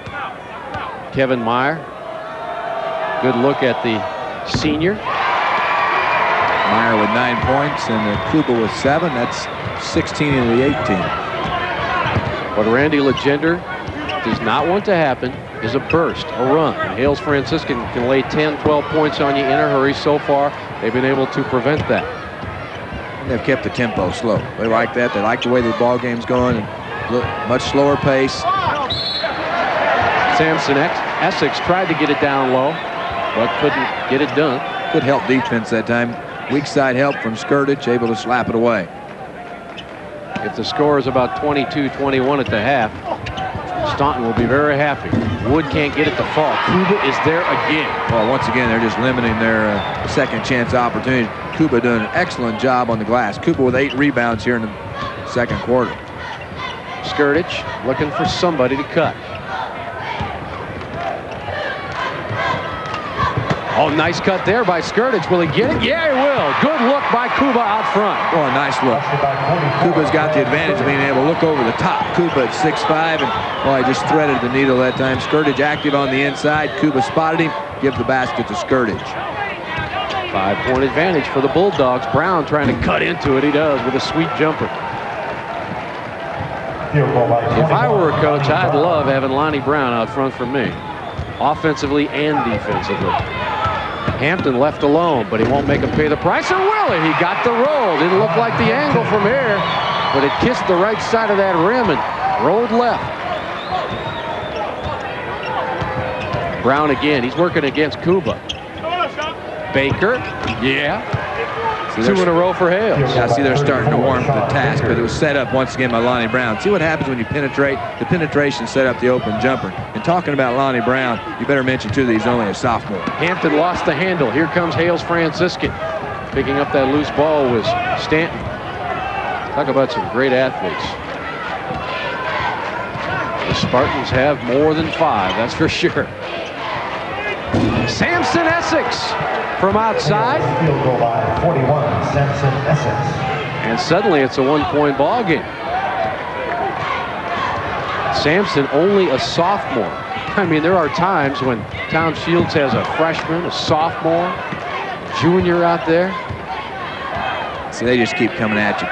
Kevin Meyer. Good look at the senior. Meyer with 9 points and Kuba with 7. That's 16 in the 18. What Randy Legender does not want to happen is a burst, a run. And Hales Franciscan can lay 10, 12 points on you in a hurry. So far, they've been able to prevent that. And they've kept the tempo slow. They like that. They like the way the ball game's going. And much slower pace. Samson Essex tried to get it down low, but couldn't get it done. Good help defense that time. Weak side help from Skirtich, able to slap it away. If the score is about 22-21 at the half, Staunton will be very happy. Wood can't get it to fall. Kuba is there again. Well, once again, they're just limiting their second chance opportunity. Kuba doing an excellent job on the glass. Kuba with 8 rebounds here in the second quarter. Skirtich looking for somebody to cut. Oh, nice cut there by Skirtich. Will he get it? Yeah, he will. Good look by Kuba out front. Oh, a nice look. Kuba's got the advantage of being able to look over the top. Kuba at 6'5", and he just threaded the needle that time. Skirtich active on the inside. Kuba spotted him. Give the basket to Skirtich. 5-point advantage for the Bulldogs. Brown trying to cut into it. He does with a sweet jumper. If I were a coach, I'd love having Lonnie Brown out front for me, offensively and defensively. Hampton left alone, but he won't make him pay the price, or will he? He got the roll. Didn't look like the angle from here, but it kissed the right side of that rim and rolled left. Brown again. He's working against Kuba. Baker, yeah. 2 in a row for Hales. Yeah, see, they're starting to warm to the task, but it was set up once again by Lonnie Brown. See what happens when you penetrate? The penetration set up the open jumper. And talking about Lonnie Brown, you better mention, too, that he's only a sophomore. Hampton lost the handle. Here comes Hales Franciscan. Picking up that loose ball was Staunton. Talk about some great athletes. The Spartans have more than 5, that's for sure. Samson Essex from outside. Field goal by 41, Samson Essex. And suddenly it's a 1-point ball game. Sampson only a sophomore. I mean, there are times when Town Shields has a freshman, a sophomore, junior out there. See, they just keep coming at you,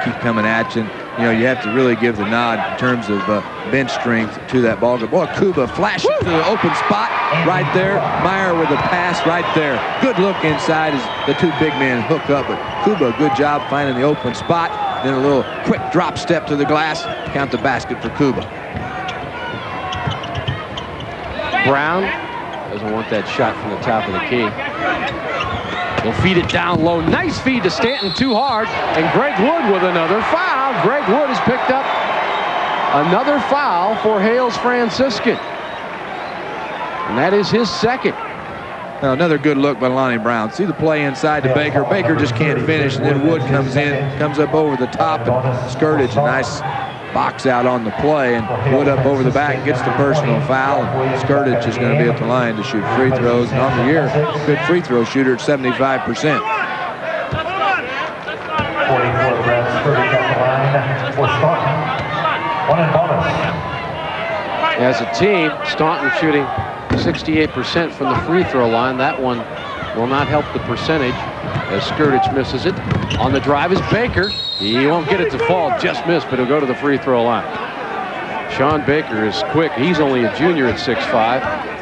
you have to really give the nod in terms of bench strength to that ball game. Boy, Kuba flashes to the open spot right there. Meyer with a pass right there. Good look inside as the two big men hook up. But Kuba, good job finding the open spot. Then a little quick drop step to the glass. Count the basket for Kuba. Brown doesn't want that shot from the top of the key. He'll feed it down low. Nice feed to Staunton, too hard. And Greg Wood with another foul. Greg Wood has picked up another foul for Hales Franciscan. And that is his second. Another good look by Lonnie Brown. See the play inside to Baker. Baker just can't finish, and then Wood comes in, comes up over the top, and Skirtage, a nice box out on the play, and Wood up over the back, gets the personal foul, and Skirtage is going to be at the line to shoot free throws, and on the year, good free throw shooter at 75%. 44 grabs Skirtage at the line for Staunton. One in bonus. As a team, Staunton shooting 68% from the free throw line. That one will not help the percentage as Skirtage misses it. On the drive is Baker. He won't get it to fall, just missed, but he'll go to the free throw line. Sean Baker is quick. He's only a junior at 6'5".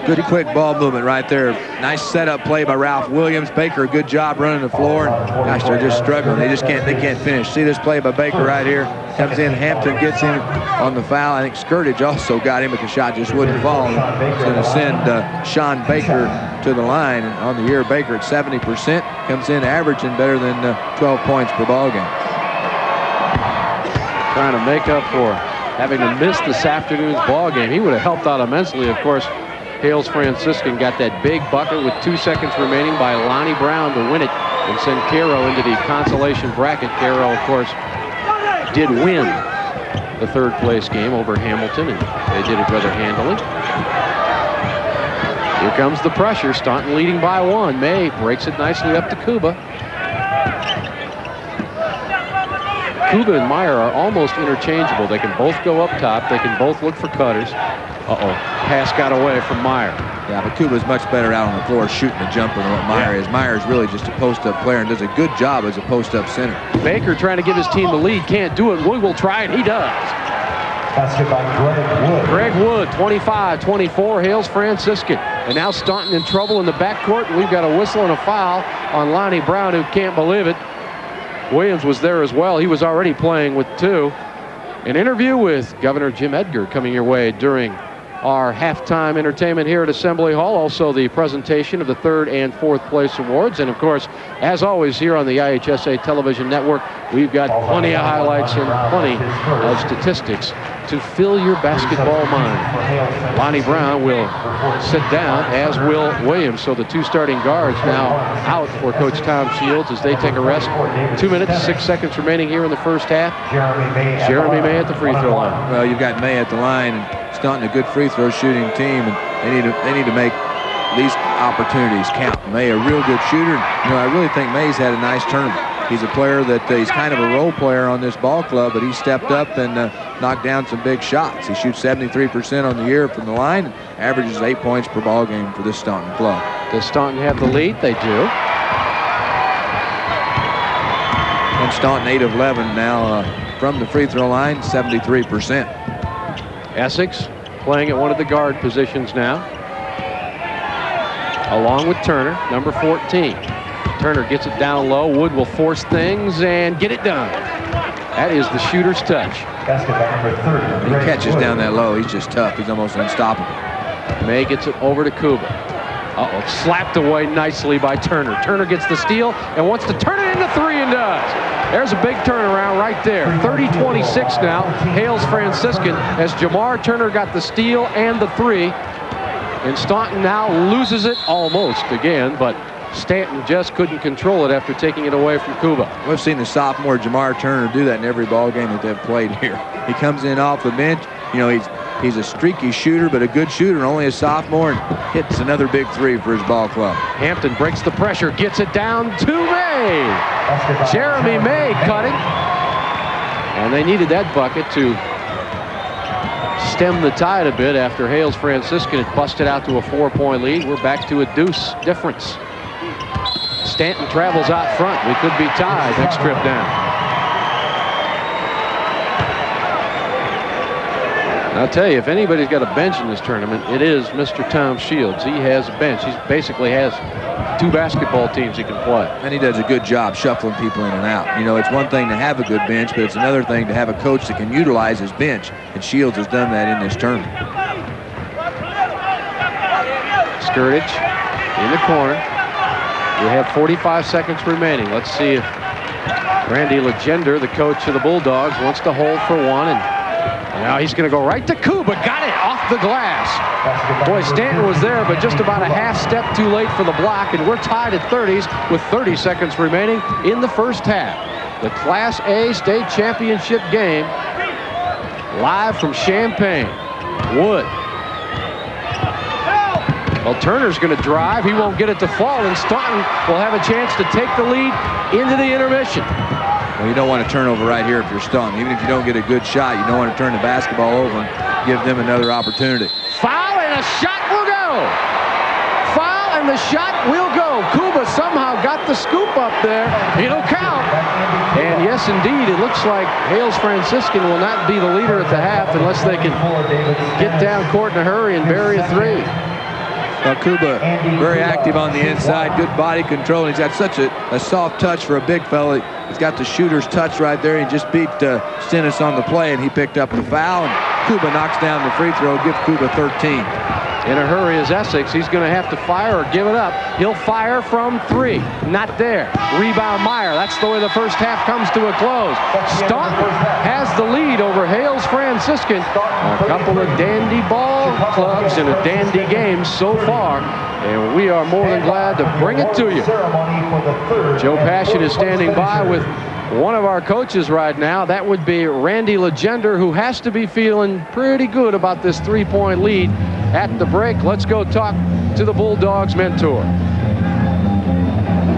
Good quick ball movement right there. Nice setup play by Ralph Williams. Baker, good job running the floor. And gosh, they're just struggling. They can't finish. See this play by Baker right here. Comes in, Hampton gets him on the foul. I think Skirtage also got him, but the shot just wouldn't fall. It's going to send Sean Baker to the line. And on the year, Baker at 70%. Comes in averaging better than 12 points per ball game. Trying to make up for having to miss this afternoon's ball game. He would have helped out immensely, of course. Hales Franciscan got that big bucket with 2 seconds remaining by Lonnie Brown to win it and send Cairo into the consolation bracket. Cairo, of course, did win the third place game over Hamilton, and they did it rather handily. Here comes the pressure. Staunton leading by 1. May breaks it nicely up to Kuba. Kuba and Meyer are almost interchangeable. They can both go up top. They can both look for cutters. Pass got away from Meyer. Yeah, but Kuba's much better out on the floor shooting the jumper than what Meyer is. Meyer's really just a post-up player and does a good job as a post-up center. Baker trying to give his team the lead. Can't do it. Wood will try it. He does. Basket by Greg Wood. Greg Wood, 25-24, Hales Franciscan. And now Staunton in trouble in the backcourt. And we've got a whistle and a foul on Lonnie Brown, who can't believe it. Williams was there as well. He was already playing with 2. An interview with Governor Jim Edgar coming your way during our halftime entertainment here at Assembly Hall. Also the presentation of the 3rd and 4th place awards. And of course, as always here on the IHSA television network, we've got plenty of highlights and plenty of statistics to fill your basketball mind. Lonnie Brown will sit down, as will Williams. So the 2 starting guards now out for Coach Tom Shields as they take a rest. 2 minutes, 6 seconds remaining here in the first half. Jeremy May at the free throw line. Well, you've got May at the line, and Staunton a good free throw shooting team, and they need to make these opportunities count. May a real good shooter. I really think May's had a nice tournament. He's a player that he's kind of a role player on this ball club, but he stepped up and knocked down some big shots. He shoots 73% on the year from the line and averages 8 points per ball game for this Staunton club. Does Staunton have the lead? They do. And Staunton 8 of 11 now from the free throw line, 73%. Essex playing at one of the guard positions now, along with Turner, number 14. Turner gets it down low. Wood will force things and get it done. That is the shooter's touch. He catches down that low. He's just tough. He's almost unstoppable. May gets it over to Kuba. Slapped away nicely by Turner. Turner gets the steal and wants to turn it into 3 and does. There's a big turnaround right there. 30-26 now. Hales Franciscan as Jamar Turner got the steal and the 3. And Staunton now loses it almost again, but Stanton just couldn't control it after taking it away from Kuba. We've seen the sophomore Jamar Turner do that in every ball game that they've played here. He comes in off the bench. He's a streaky shooter, but a good shooter, only a sophomore, and hits another big 3 for his ball club. Hampton breaks the pressure, gets it down to May. Jeremy May cutting. And they needed that bucket to stem the tide a bit after Hales Franciscan had busted out to a 4-point lead. We're back to a deuce difference. Stanton travels out front. We could be tied next trip down. I'll tell you, if anybody's got a bench in this tournament, it is Mr. Tom Shields. He has a bench. He basically has 2 basketball teams he can play. And he does a good job shuffling people in and out. You know, it's one thing to have a good bench, but it's another thing to have a coach that can utilize his bench. And Shields has done that in this tournament. Skirtage in the corner. We have 45 seconds remaining. Let's see if Randy Legender, the coach of the Bulldogs, wants to hold for one. And now he's going to go right to Kuba. Got it off the glass. Boy, Staunton was there, but just about a half step too late for the block. And we're tied at 30s with 30 seconds remaining in the first half. The Class A state championship game live from Champaign. Wood. Well, Turner's going to drive. He won't get it to fall, and Staunton will have a chance to take the lead into the intermission. Well, you don't want to turn over right here if you're Staunton. Even if you don't get a good shot, you don't want to turn the basketball over and give them another opportunity. Foul, and a shot will go. Foul, and the shot will go. Kuba somehow got the scoop up there. It'll count. And yes, indeed, it looks like Hales Franciscan will not be the leader at the half unless they can get down court in a hurry and bury a 3. Well, Kuba very active on the inside, good body control. He's got such a soft touch for a big fella. He's got the shooter's touch right there. He just beat Stennis on the play, and he picked up the foul. And Kuba knocks down the free throw, gives Kuba 13. In a hurry is Essex. He's going to have to fire or give it up. He'll fire from 3. Not there. Rebound Meyer. That's the way the first half comes to a close. Staunton has the lead over Hales Franciscan. A couple of dandy ball clubs and a dandy game so far. And we are more than glad to bring it to you. Joe Passion is standing by with one of our coaches right now. That would be Randy Legender, who has to be feeling pretty good about this 3-point lead. At the break, let's go talk to the Bulldogs mentor.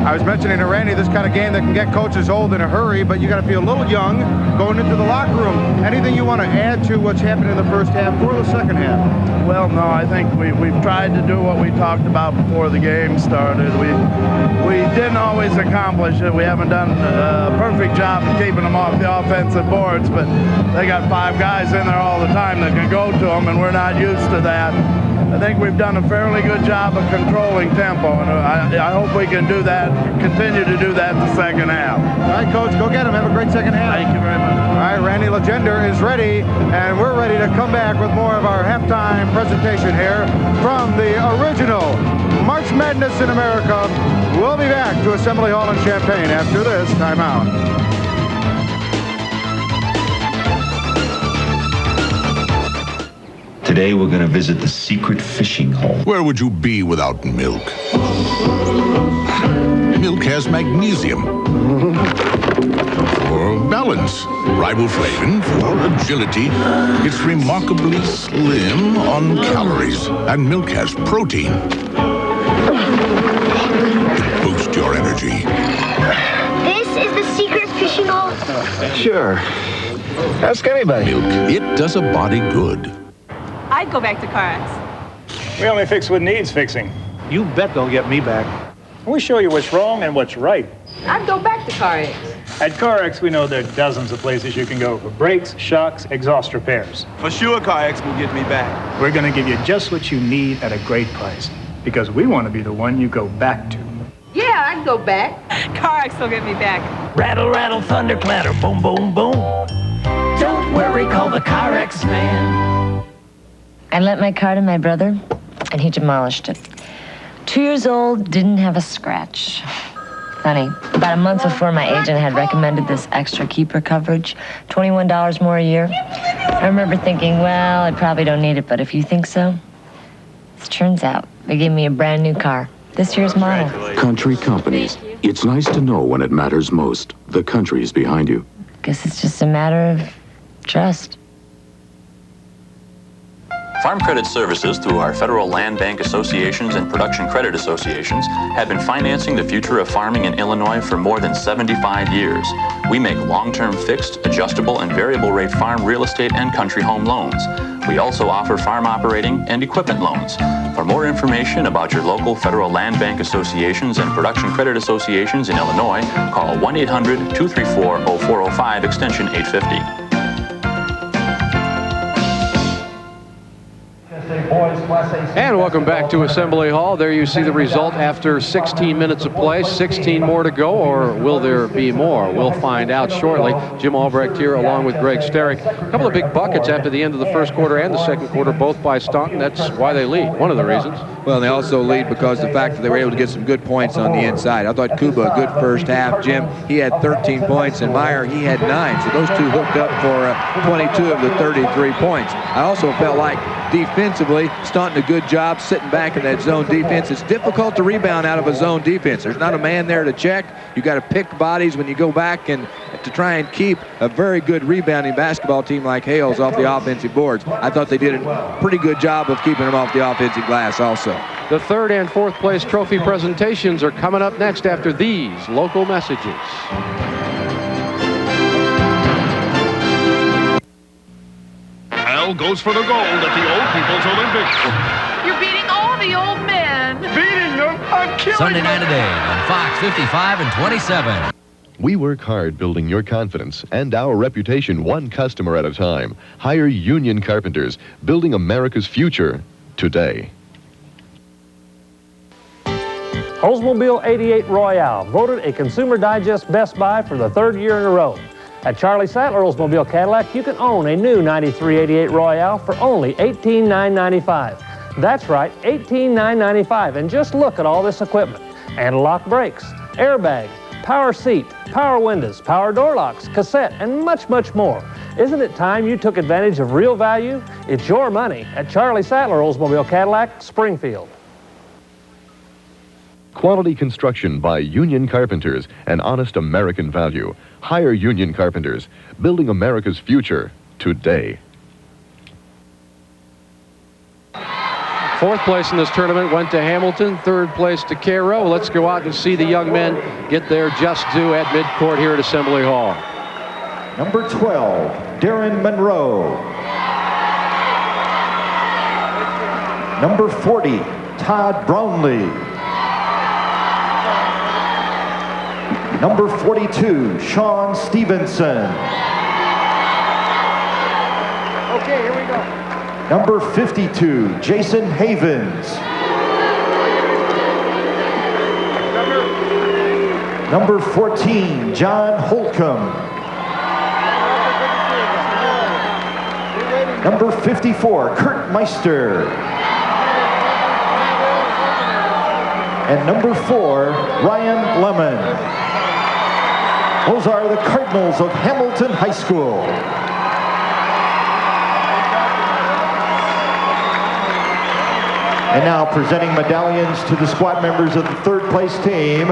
I was mentioning to Randy, this kind of game that can get coaches old in a hurry, but you got to feel a little young going into the locker room. Anything you want to add to what's happened in the first half or the second half? Well, no, I think we've tried to do what we talked about before the game started. We didn't always accomplish it. We haven't done a perfect job of keeping them off the offensive boards, but they got 5 guys in there all the time that can go to them, and we're not used to that. I think we've done a fairly good job of controlling tempo, and I hope we can do that, continue to do that the second half. All right, Coach, go get him. Have a great second half. Thank you very much. All right, Randy Legender is ready, and we're ready to come back with more of our halftime presentation here from the original March Madness in America. We'll be back to Assembly Hall in Champaign after this timeout. Today we're going to visit the secret fishing hole. Where would you be without milk? Milk has magnesium for balance, riboflavin for agility. It's remarkably slim on calories, and milk has protein. It boosts your energy. This is the secret fishing hole? Sure. Ask anybody. Milk, it does a body good. I'd go back to CarX. We only fix what needs fixing. You bet they'll get me back. We show you what's wrong and what's right. I'd go back to CarX. At CarX, we know there are dozens of places you can go for brakes, shocks, exhaust repairs. For sure, CarX will get me back. We're going to give you just what you need at a great price, because we want to be the one you go back to. Yeah, I'd go back. CarX will get me back. Rattle, rattle, thunder, clatter, boom, boom, boom. Don't worry, call the CarX man. I lent my car to my brother, and he demolished it. 2 years old, didn't have a scratch. Funny, about a month before my agent had recommended this extra keeper coverage, $21 more a year. I remember thinking, well, I probably don't need it, but if you think so. It turns out, they gave me a brand new car. This year's model. Country companies. It's nice to know when it matters most. The country's behind you. Guess it's just a matter of trust. Farm Credit Services, through our federal land bank associations and production credit associations, have been financing the future of farming in Illinois for more than 75 years. We make long-term fixed, adjustable, and variable rate farm real estate and country home loans. We also offer farm operating and equipment loans. For more information about your local federal land bank associations and production credit associations in Illinois, call 1-800-234-0405 extension 850. boys Class A. And welcome back to Assembly Hall. There you see the result after 16 minutes of play. 16 more to go, or will there be more? We'll find out shortly. Jim Albrecht here along with Greg Sterrick. A couple of big buckets after the end of the first quarter and the second quarter, both by Staunton. That's why they lead, one of the reasons. Well, they also lead because of the fact that they were able to get some good points on the inside. I thought Kuba a good first half. Jim, he had 13 points, and Meyer, he had 9. So those two hooked up for 22 of the 33 points. I also felt like defensively, Staunton a good job sitting back in that zone defense. It's difficult to rebound out of a zone defense. There's not a man there to check. You got to pick bodies when you go back and to try and keep a very good rebounding basketball team like Hales off the offensive boards. I thought they did a pretty good job of keeping them off the offensive glass also. The third and fourth place trophy presentations are coming up next after these local messages. Al goes for the gold at the Old People's Olympics. You're beating all the old men. Beating them? I'm killing Sunday them. night at 8 on Fox 55 and 27. We work hard building your confidence and our reputation one customer at a time. Hire Union Carpenters, building America's future today. Oldsmobile 88 Royale, voted a Consumer Digest Best Buy for the third year in a row. At Charlie Sattler Oldsmobile Cadillac, you can own a new 93 88 Royale for only $18,995. That's right, $18,995. And just look at all this equipment. Anti-lock brakes, airbags, power seat, power windows, power door locks, cassette, and much, much more. Isn't it time you took advantage of real value? It's your money at Charlie Sattler Oldsmobile Cadillac, Springfield. Quality construction by Union Carpenters, an honest American value. Hire Union Carpenters, building America's future today. Fourth place in this tournament went to Hamilton. Third place to Cairo. Let's go out and see the young men get their just due at midcourt here at Assembly Hall. Number 12, Darren Monroe. Number 40, Todd Brownlee. Number 42, Sean Stevenson. Okay, here we go. Number 52, Jason Havens. Number 14, John Holcomb. Number 54, Kurt Meister. And number 4, Ryan Lemon. Those are the Cardinals of Hamilton High School. And now presenting medallions to the squad members of the third place team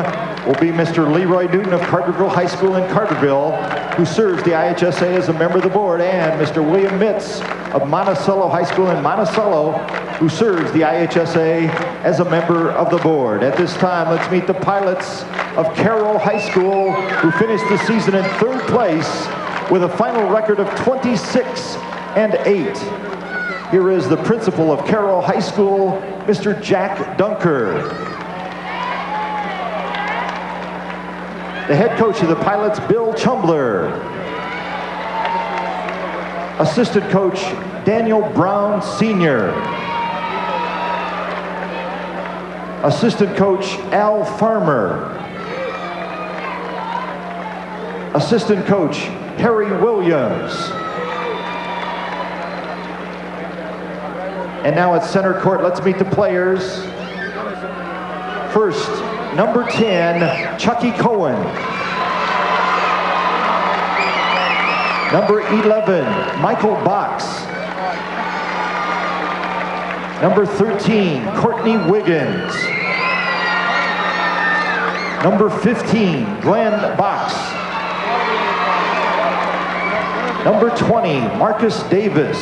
will be Mr. Leroy Newton of Carterville High School in Carterville, who serves the IHSA as a member of the board, and Mr. William Mitz of Monticello High School in Monticello, who serves the IHSA as a member of the board. At this time, let's meet the pilots of Carroll High School, who finished the season in third place with a final record of 26-8. Here is the principal of Carroll High School, Mr. Jack Dunker. The head coach of the pilots, Bill Chumbler. Assistant coach, Daniel Brown Sr. Assistant coach, Al Farmer. Assistant coach, Harry Williams. And now at center court, let's meet the players. First, number 10, Chucky Cohen. Number 11, Michael Box. Number 13, Courtney Wiggins. Number 15, Glenn Box. Number 20, Marcus Davis.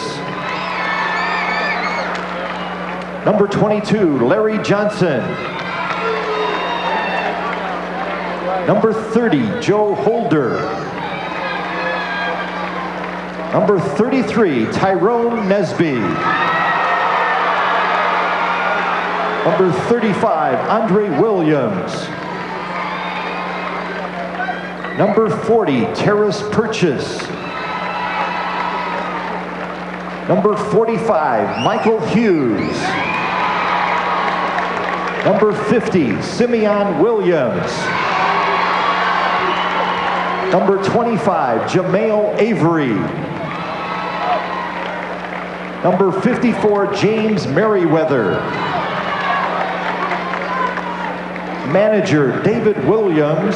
Number 22, Larry Johnson. Number 30, Joe Holder. Number 33, Tyrone Nesby. Number 35, Andre Williams. Number 40, Terrace Purchase. Number 45, Michael Hughes. Number 50, Simeon Williams. Number 25, Jamail Avery. Number 54, James Merriweather. Manager, David Williams.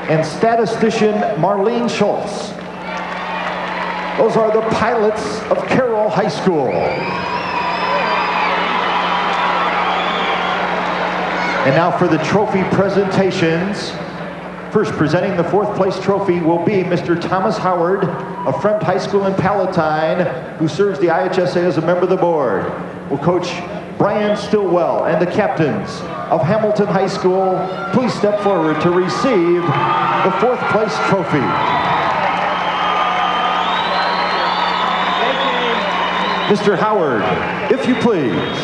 And statistician, Marlene Schultz. Those are the pilots of Carroll High School. And now for the trophy presentations. First, presenting the fourth place trophy will be Mr. Thomas Howard of Fremd High School in Palatine, who serves the IHSA as a member of the board. Will coach Brian Stillwell and the captains of Hamilton High School please step forward to receive the fourth place trophy. Mr. Howard, if you please.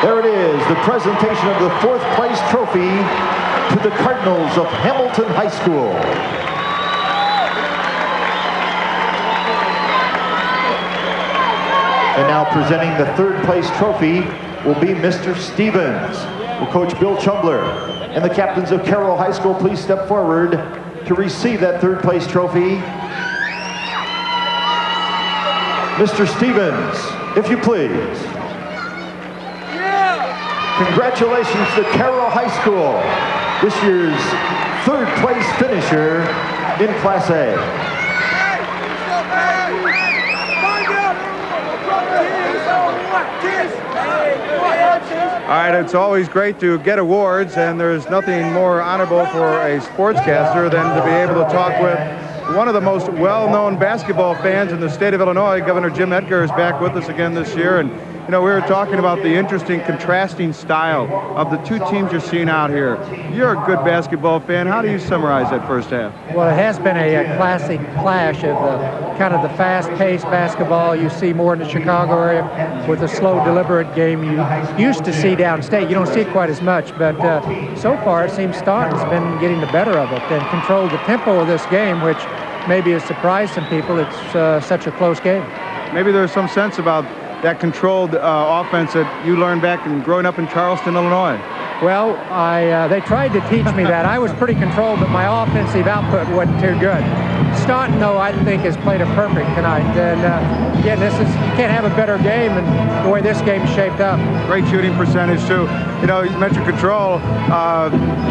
There it is, the presentation of the fourth place trophy to the Cardinals of Hamilton High School. And now presenting the third place trophy will be Mr. Stevens. Will coach Bill Chumbler and the captains of Carroll High School please step forward to receive that third place trophy. Mr. Stevens, if you please. Congratulations to Carroll High School, this year's third place finisher in Class A. All right, it's always great to get awards, and there's nothing more honorable for a sportscaster than to be able to talk with one of the most well-known basketball fans in the state of Illinois. Governor Jim Edgar is back with us again this year, and you know, we were talking about the interesting contrasting style of the two teams you're seeing out here. You're a good basketball fan. How do you summarize that first half? Well, it has been a classic clash of kind of the fast-paced basketball you see more in the Chicago area with a slow, deliberate game you used to see downstate. You don't see it quite as much, but so far it seems Staunton's been getting the better of it and controlled the tempo of this game, which maybe has surprised some people. It's such a close game. Maybe there's some sense about that controlled offense that you learned back in growing up in Charleston, Illinois. Well, they tried to teach me that. I was pretty controlled, but my offensive output wasn't too good. Staunton, though, I think has played it perfect tonight. And again, you can't have a better game than the way this game's shaped up. Great shooting percentage, too. You know, you mentioned control.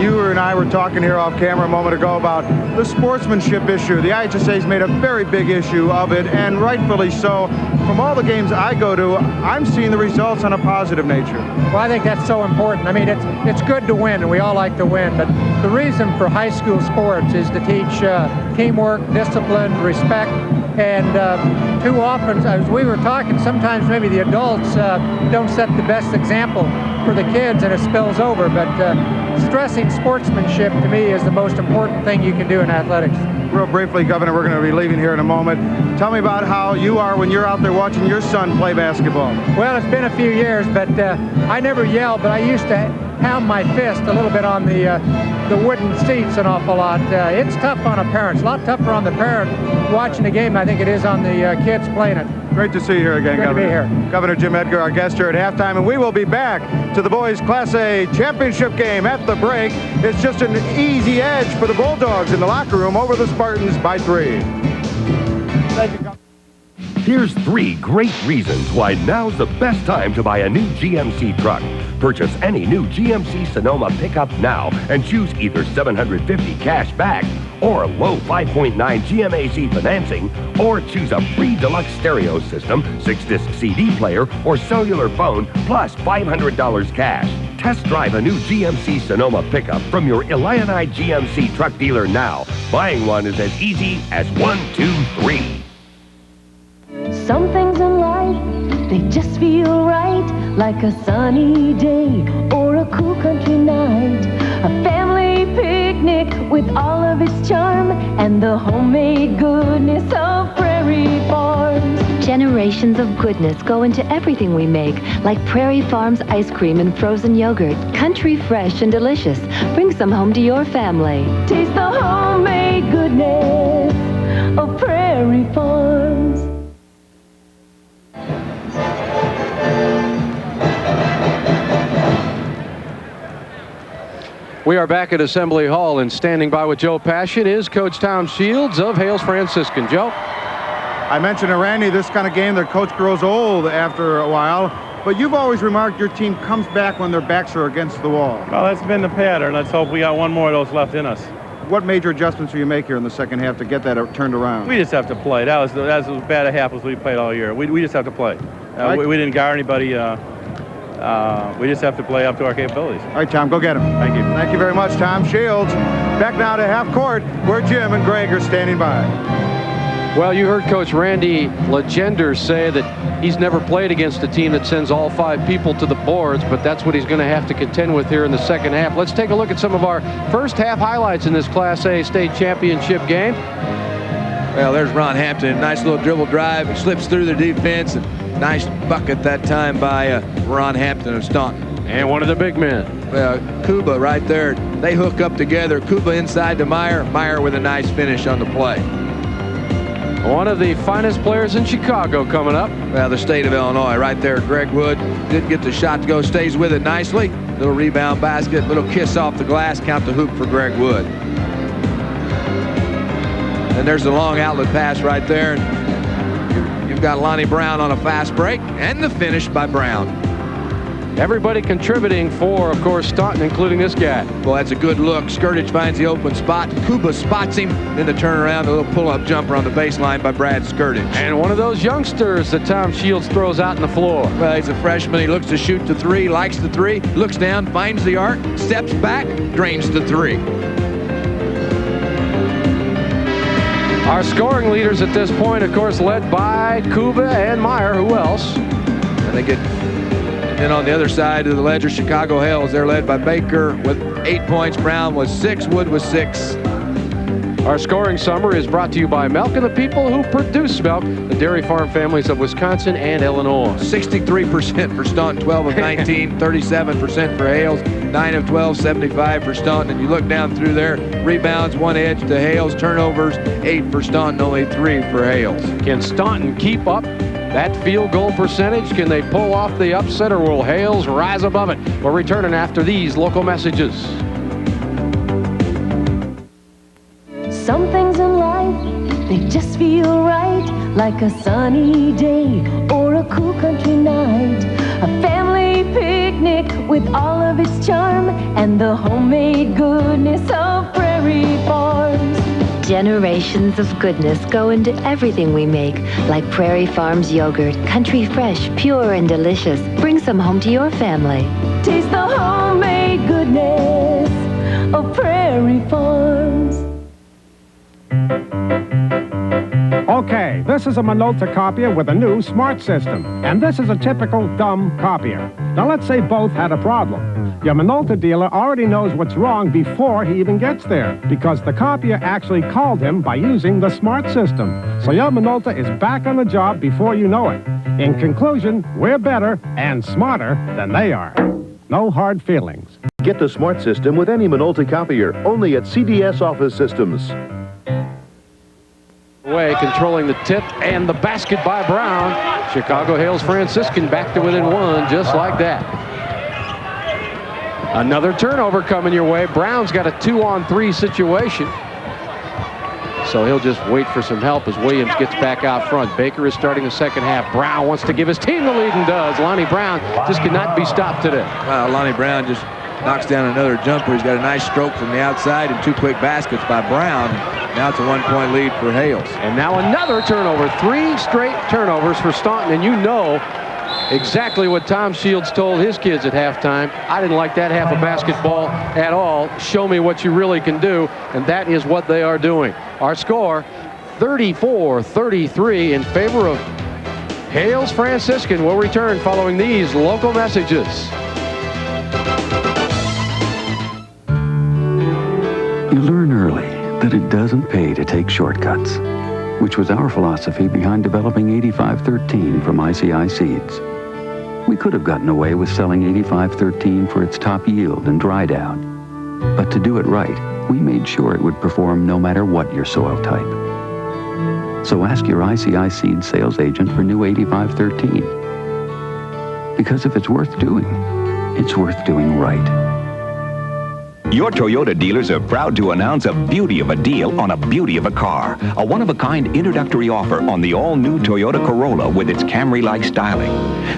You and I were talking here off camera a moment ago about the sportsmanship issue. The IHSA's made a very big issue of it, and rightfully so. From all the games I go to, I'm seeing the results on a positive nature. Well, I think that's so important. I mean, it's good to win, and we all like to win, but the reason for high school sports is to teach teamwork, discipline, respect, and too often, as we were talking, sometimes maybe the adults don't set the best example for the kids and it spills over, but stressing sportsmanship to me is the most important thing you can do in athletics. Real briefly, Governor, we're going to be leaving here in a moment. Tell me about how you are when you're out there watching your son play basketball. Well, it's been a few years, but I never yell, but I used to pound my fist a little bit on the wooden seats an awful lot. It's tough on a parent. It's a lot tougher on the parent watching the game, I think it is on the kids playing it. Great to see you here again, Great Governor. to be here. Governor Jim Edgar, our guest here at halftime, and we will be back to the boys' Class A championship game at the break. It's just an easy edge for the Bulldogs in the locker room over the Spartans by 3. Thank you, Governor. Here's 3 great reasons why now's the best time to buy a new GMC truck. Purchase any new GMC Sonoma pickup now and choose either $750 cash back or low 5.9 GMAC financing, or choose a free deluxe stereo system, 6-disc CD player, or cellular phone, plus $500 cash. Test drive a new GMC Sonoma pickup from your Illini GMC truck dealer now. Buying one is as easy as 1, 2, 3. Some things in life, they just feel right, like a sunny day or a cool country night. A family picnic with all of its charm and the homemade goodness of Prairie Farms. Generations of goodness go into everything we make, like Prairie Farms ice cream and frozen yogurt. Country fresh and delicious. Bring some home to your family. Taste the homemade goodness of Prairie Farms. We are back at Assembly Hall, and standing by with Joe Passion is Coach Tom Shields of Hales Franciscan. Joe? I mentioned to Randy, this kind of game, their coach grows old after a while, but you've always remarked your team comes back when their backs are against the wall. Well, that's been the pattern. Let's hope we got one more of those left in us. What major adjustments will you make here in the second half to get that turned around? We just have to play. That was as bad a half as we played all year. We just have to play. We didn't guard anybody. We just have to play up to our capabilities. All right, Tom, go get him. Thank you. Thank you very much, Tom Shields. Back now to half court, where Jim and Greg are standing by. Well, you heard Coach Randy Legender say that he's never played against a team that sends all 5 people to the boards, but that's what he's going to have to contend with here in the second half. Let's take a look at some of our first half highlights in this Class A state championship game. Well, there's Ron Hampton. Nice little dribble drive. He slips through the defense. And nice bucket that time by Ron Hampton of Staunton. And one of the big men. Kuba right there. They hook up together. Kuba inside to Meyer. Meyer with a nice finish on the play. One of the finest players in Chicago coming up. Well, the state of Illinois right there. Greg Wood didn't get the shot to go. Stays with it nicely. Little rebound basket. Little kiss off the glass. Count the hoop for Greg Wood. And there's the long outlet pass right there. You've got Lonnie Brown on a fast break. And the finish by Brown. Everybody contributing for, of course, Staunton, including this guy. Well, that's a good look. Skirtage finds the open spot. Kuba spots him. Then the turnaround, a little pull-up jumper on the baseline by Brad Skirtage. And one of those youngsters that Tom Shields throws out on the floor. Well, he's a freshman. He looks to shoot the 3, likes the 3, looks down, finds the arc, steps back, drains the 3. Our scoring leaders at this point, of course, led by Kuba and Meyer. Who else? And they get... Then on the other side of the ledger, Chicago Hales, they're led by Baker with 8 points. Brown was 6, Wood was 6. Our scoring summary is brought to you by Milk and the people who produce milk, the dairy farm families of Wisconsin and Illinois. 63% for Staunton, 12 of 19, 37% for Hales, 9 of 12, 75 for Staunton. And you look down through there, rebounds, 1 edge to Hales, turnovers, 8 for Staunton, only 3 for Hales. Can Staunton keep up that field goal percentage? Can they pull off the upset, or will Hales rise above it? We're returning after these local messages. Some things in life, they just feel right, like a sunny day or a cool country night. A family picnic with all of its charm and the homemade goodness of Prairie Farms. Generations of goodness go into everything we make, like Prairie Farms yogurt, country fresh, pure and delicious. Bring some home to your family. Taste the homemade goodness of Prairie Farms. Okay, this is a Minolta copier with a new smart system, and this is a typical dumb copier. Now let's say both had a problem. Your Minolta dealer already knows what's wrong before he even gets there, because the copier actually called him by using the smart system. So your Minolta is back on the job before you know it. In conclusion, we're better and smarter than they are. No hard feelings. Get the smart system with any Minolta copier, only at CDS Office Systems. Way controlling the tip and the basket by Brown. Chicago Hales Franciscan back to within 1, just like that. Another turnover coming your way. Brown's got a 2-on-3 situation. So he'll just wait for some help as Williams gets back out front. Baker is starting the second half. Brown wants to give his team the lead and does. Lonnie Brown just cannot be stopped today. Lonnie Brown just knocks down another jumper. He's got a nice stroke from the outside and 2 quick baskets by Brown. Now it's a 1-point lead for Hales. And now another turnover. 3 straight turnovers for Staunton. And you know exactly what Tom Shields told his kids at halftime. I didn't like that half of basketball at all. Show me what you really can do. And that is what they are doing. Our score, 34-33 in favor of Hales Franciscan. We'll return following these local messages. You learn early that it doesn't pay to take shortcuts, which was our philosophy behind developing 8513 from ICI Seeds. We could have gotten away with selling 8513 for its top yield and dry down, but to do it right, we made sure it would perform no matter what your soil type. So ask your ICI Seeds sales agent for new 8513. Because if it's worth doing, it's worth doing right. Your Toyota dealers are proud to announce a beauty of a deal on a beauty of a car. A one-of-a-kind introductory offer on the all-new Toyota Corolla with its Camry-like styling.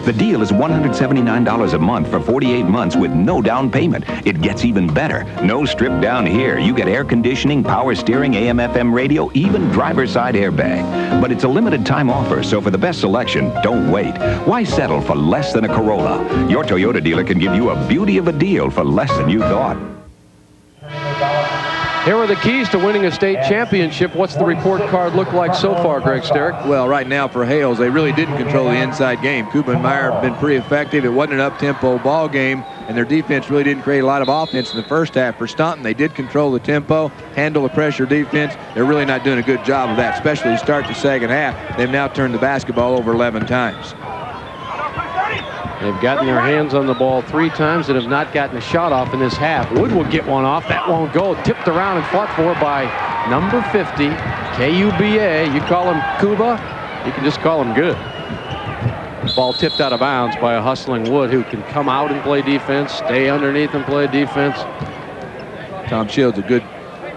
The deal is $179 a month for 48 months with no down payment. It gets even better. No strip down here. You get air conditioning, power steering, AM/FM radio, even driver's side airbag. But it's a limited time offer, so for the best selection, don't wait. Why settle for less than a Corolla? Your Toyota dealer can give you a beauty of a deal for less than you thought. Here are the keys to winning a state championship. What's the report card look like so far, Greg Sterick? Well, right now for Hales, they really didn't control the inside game. Kuba and Meyer have been pretty effective. It wasn't an up-tempo ball game, and their defense really didn't create a lot of offense in the first half. For Staunton, they did control the tempo, handle the pressure defense. They're really not doing a good job of that, especially to start the second half. They've now turned the basketball over 11 times. They've gotten their hands on the ball 3 times and have not gotten a shot off in this half. Wood will get one off. That won't go. Tipped around and fought for by number 50, K-U-B-A. You call him Kuba, you can just call him good. Ball tipped out of bounds by a hustling Wood who can come out and play defense, stay underneath and play defense. Tom Shields, a good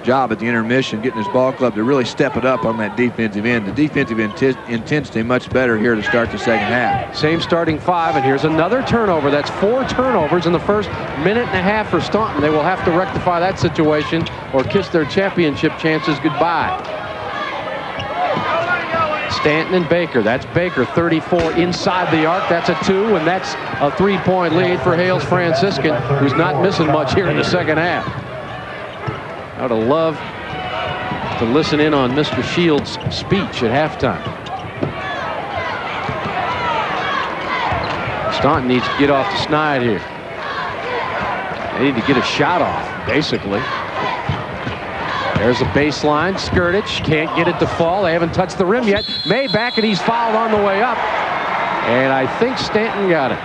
job at the intermission, getting his ball club to really step it up on that defensive end. The defensive intensity much better here to start the second half. Same starting 5, and here's another turnover. That's 4 turnovers in the first minute and a half for Staunton. They will have to rectify that situation or kiss their championship chances goodbye. Stanton and Baker. That's Baker, 34 inside the arc. That's a 2, and that's a 3-point lead for Hales Franciscan, who's not missing much here in the second half. I would have loved to listen in on Mr. Shields' speech at halftime. Staunton needs to get off the snide here. They need to get a shot off, basically. There's a baseline. Skirtich can't get it to fall. They haven't touched the rim yet. May back, and he's fouled on the way up. And I think Stanton got it.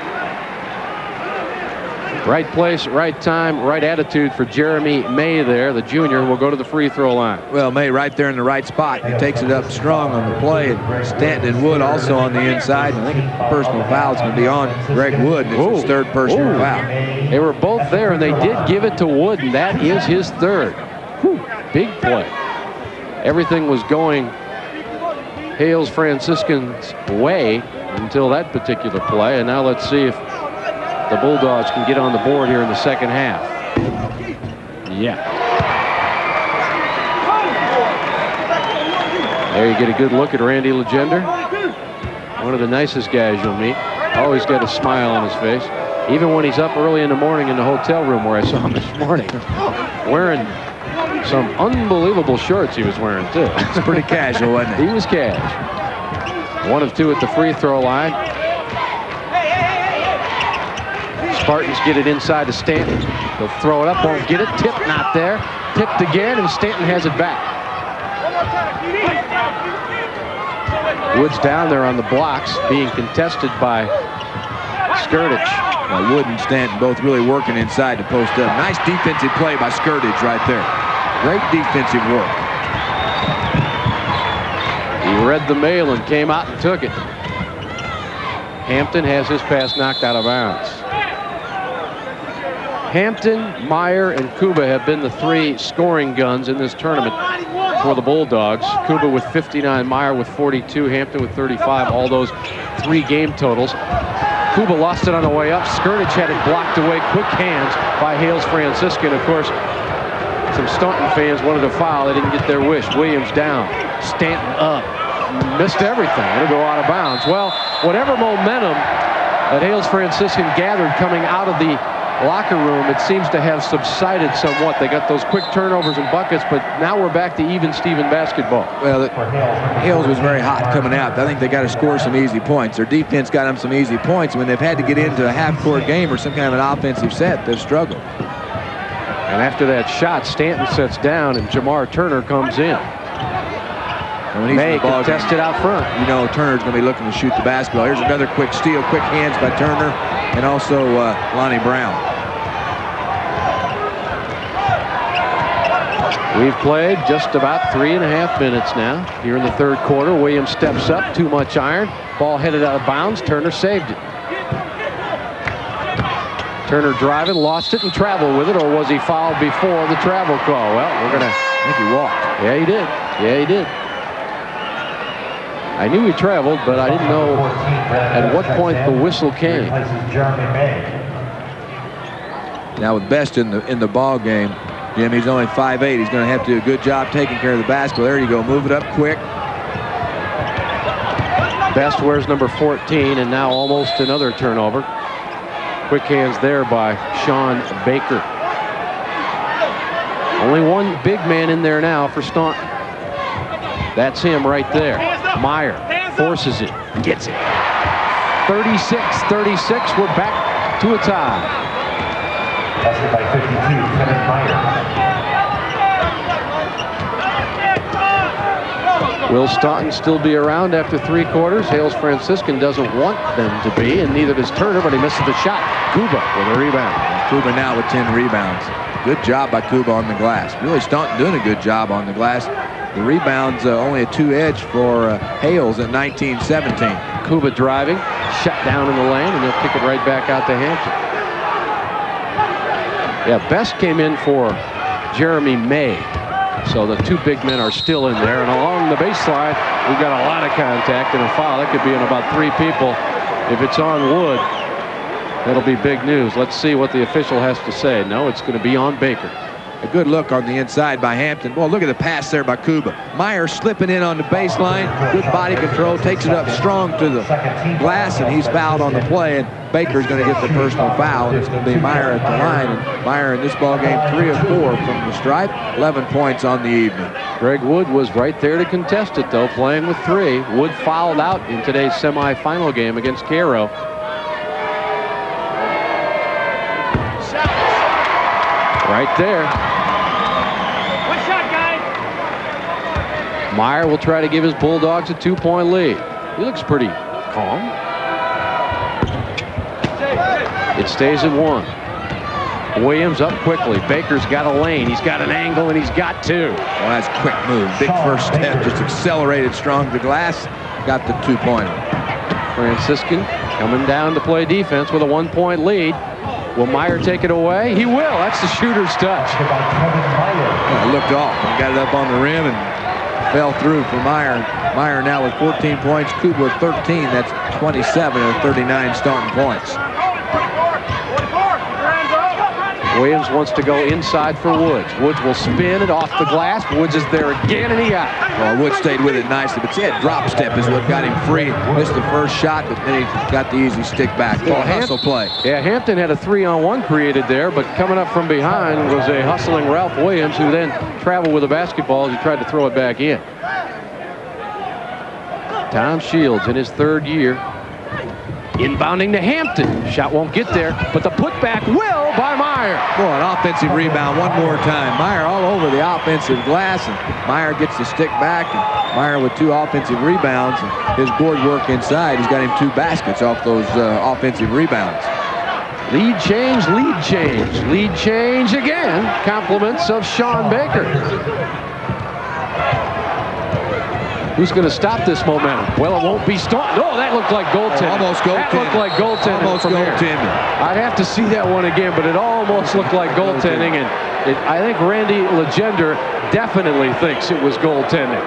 Right place, right time, right attitude for Jeremy May there, the junior, who will go to the free throw line. Well, May right there in the right spot. He takes it up strong on the play. And Stanton and Wood also on the inside. And I think personal foul is going to be on Greg Wood. It's his third personal foul. They were both there, and they did give it to Wood, and that is his third. Whew, big play. Everything was going Hales Franciscan's way until that particular play, and now let's see if the Bulldogs can get on the board here in the second half. Yeah. There you get a good look at Randy Legender. One of the nicest guys you'll meet. Always got a smile on his face. Even when he's up early in the morning in the hotel room where I saw him this morning. Wearing some unbelievable shorts he was wearing, too. It's pretty casual, wasn't it? He was cash. 1 of 2 at the free throw line. Spartans get it inside to Stanton. They'll throw it up, won't get it. Tip not there. Tipped again, and Stanton has it back. Wood's down there on the blocks, being contested by Skirtich. Wood and Stanton both really working inside to post up. Nice defensive play by Skirtich right there. Great defensive work. He read the mail and came out and took it. Hampton has his pass knocked out of bounds. Hampton, Meyer, and Kuba have been the 3 scoring guns in this tournament for the Bulldogs. Kuba with 59, Meyer with 42, Hampton with 35, all those 3 game totals. Kuba lost it on the way up. Skirtich had it blocked away. Quick hands by Hales Franciscan. Of course, some Staunton fans wanted a foul. They didn't get their wish. Williams down. Stanton up. Missed everything. It'll go out of bounds. Well, whatever momentum that Hales Franciscan gathered coming out of the locker room, it seems to have subsided somewhat. They got those quick turnovers and buckets, but now we're back to even Steven basketball. Well, Hales was very hot coming out. I think they got to score some easy points. Their defense got them some easy points. When they've had to get into a half-court game or some kind of an offensive set, they've struggled. And after that shot, Stanton sets down, and Jamar Turner comes in. And when he's May contested out front. You know Turner's going to be looking to shoot the basketball. Here's another quick steal, quick hands by Turner, and also Lonnie Brown. We've played just about 3.5 minutes now here in the third quarter. Williams steps up, too much iron. Ball headed out of bounds. Turner saved it. Turner driving, lost it and traveled with it, or was he fouled before the travel call? Well, we're gonna. I think he walked. Yeah, he did. Yeah, he did. I knew he traveled, but I didn't know at what point the whistle came. Now with Best in the ball game, Jim, he's only 5'8". He's going to have to do a good job taking care of the basketball. There you go. Move it up quick. Best wears number 14, and now almost another turnover. Quick hands there by Sean Baker. Only one big man in there now for Staunton. That's him right there. Meyer forces it, gets it. 36-36, we're back to a tie. Basket by 52, Kevin Meyer. Will Staunton still be around after 3 quarters? Hales Franciscan doesn't want them to be, and neither does Turner, but he misses the shot. Kuba with a rebound. Kuba now with 10 rebounds. Good job by Kuba on the glass. Really, Staunton doing a good job on the glass. The rebounds only a 2-edge for Hales at 19-17. Kuba driving, shut down in the lane, and he'll kick it right back out to Hampton. Yeah, Best came in for Jeremy May. So the 2 big men are still in there, and along the baseline, we've got a lot of contact and a foul. That could be in about 3 people. If it's on Wood, that'll be big news. Let's see what the official has to say. No, it's going to be on Baker. A good look on the inside by Hampton. Boy, look at the pass there by Kuba. Meyer slipping in on the baseline. Good body control. Takes it up strong to the glass, and he's fouled on the play. And Baker's going to get the personal foul. And it's going to be Meyer at the line. And Meyer in this ball game 3 of 4 from the stripe. 11 points on the evening. Greg Wood was right there to contest it, though, playing with 3. Wood fouled out in today's semifinal game against Cairo. Right there. One shot, guys. Meyer will try to give his Bulldogs a 2-point lead. He looks pretty calm. It stays at 1. Williams up quickly. Baker's got a lane. He's got an angle, and he's got 2. Well, that's a quick move. Big first step. Just accelerated strong to glass. Got the 2-pointer. Franciscan coming down to play defense with a 1-point lead. Will Meyer take it away? He will. That's the shooter's touch. Well, looked off and got it up on the rim and fell through for Meyer. Meyer now with 14 points. Kuba with 13. That's 27 of 39 Staunton points. Williams wants to go inside for Woods. Woods will spin it off the glass. Woods is there again, and he got it. Well, Woods stayed with it nicely, but see, that drop step is what got him free. Missed the first shot, but then he got the easy stick back. Well, hustle play. Yeah, Hampton had a 3-on-1 created there, but coming up from behind was a hustling Ralph Williams, who then traveled with the basketball as he tried to throw it back in. Tom Shields in his 3rd year. Inbounding to Hampton. Shot won't get there, but the putback will by Meyer. Boy, an offensive rebound one more time. Meyer all over the offensive glass, and Meyer gets the stick back. And Meyer with 2 offensive rebounds, and his board work inside. He's got him 2 baskets off those offensive rebounds. Lead change, lead change, lead change again. Compliments of Sean Baker. Who's going to stop this momentum? Well, it won't be Staunton. Oh, that looked like goaltending. Almost goaltending. That looked like goaltending. Almost goaltending. I'd have to see that one again, but it almost looked like goaltending, and I think Randy Legender definitely thinks it was goaltending.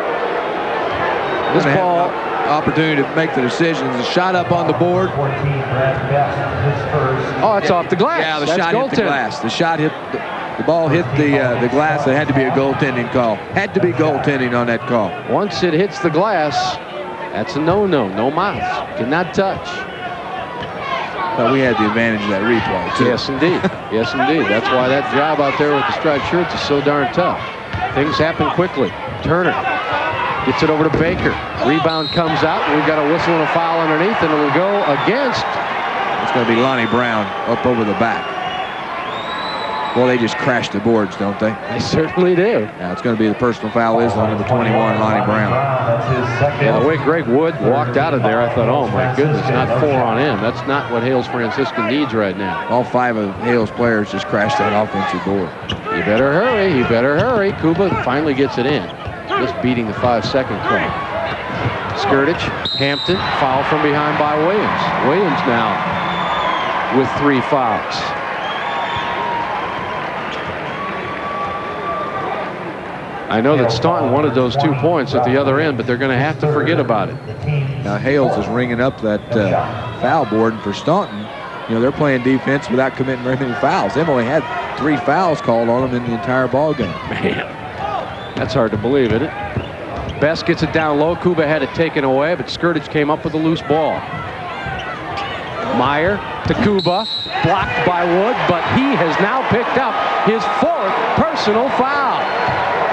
This ball, opportunity to make the decisions. The shot up on the board. Oh, it's off the glass. Yeah, the That's shot hit the glass. The shot hit. The ball hit the glass. It had to be a goaltending call. Had to be goaltending on that call. Once it hits the glass, that's a no-no. No mouth. Cannot touch. But we had the advantage of that replay, too. Yes, indeed. Yes, indeed. That's why that job out there with the striped shirts is so darn tough. Things happen quickly. Turner gets it over to Baker. Rebound comes out, and we've got a whistle and a foul underneath, and it'll go against. It's going to be Lonnie Brown up over the back. Well, they just crash the boards, don't they? They certainly do. Yeah, it's going to be the personal foul is on number 21, Lonnie Brown. Yeah, the way Greg Wood walked out of there, I thought, oh my goodness, not 4 on him. That's not what Hales Franciscan needs right now. All 5 of Hales players just crashed that offensive board. He better hurry. He better hurry. Kuba finally gets it in. Just beating the 5-second clock. Skirtage, Hampton, foul from behind by Williams. Williams now with 3 fouls. I know that Staunton wanted those 2 points at the other end, but they're going to have to forget about it. Now Hales is ringing up that foul board, and for Staunton, you know, they're playing defense without committing very many fouls. They've only had 3 fouls called on them in the entire ball game. Man, that's hard to believe, isn't it? Best gets it down low. Kuba had it taken away, but Skirtage came up with a loose ball. Meyer to Kuba, blocked by Wood, but he has now picked up his 4th personal foul.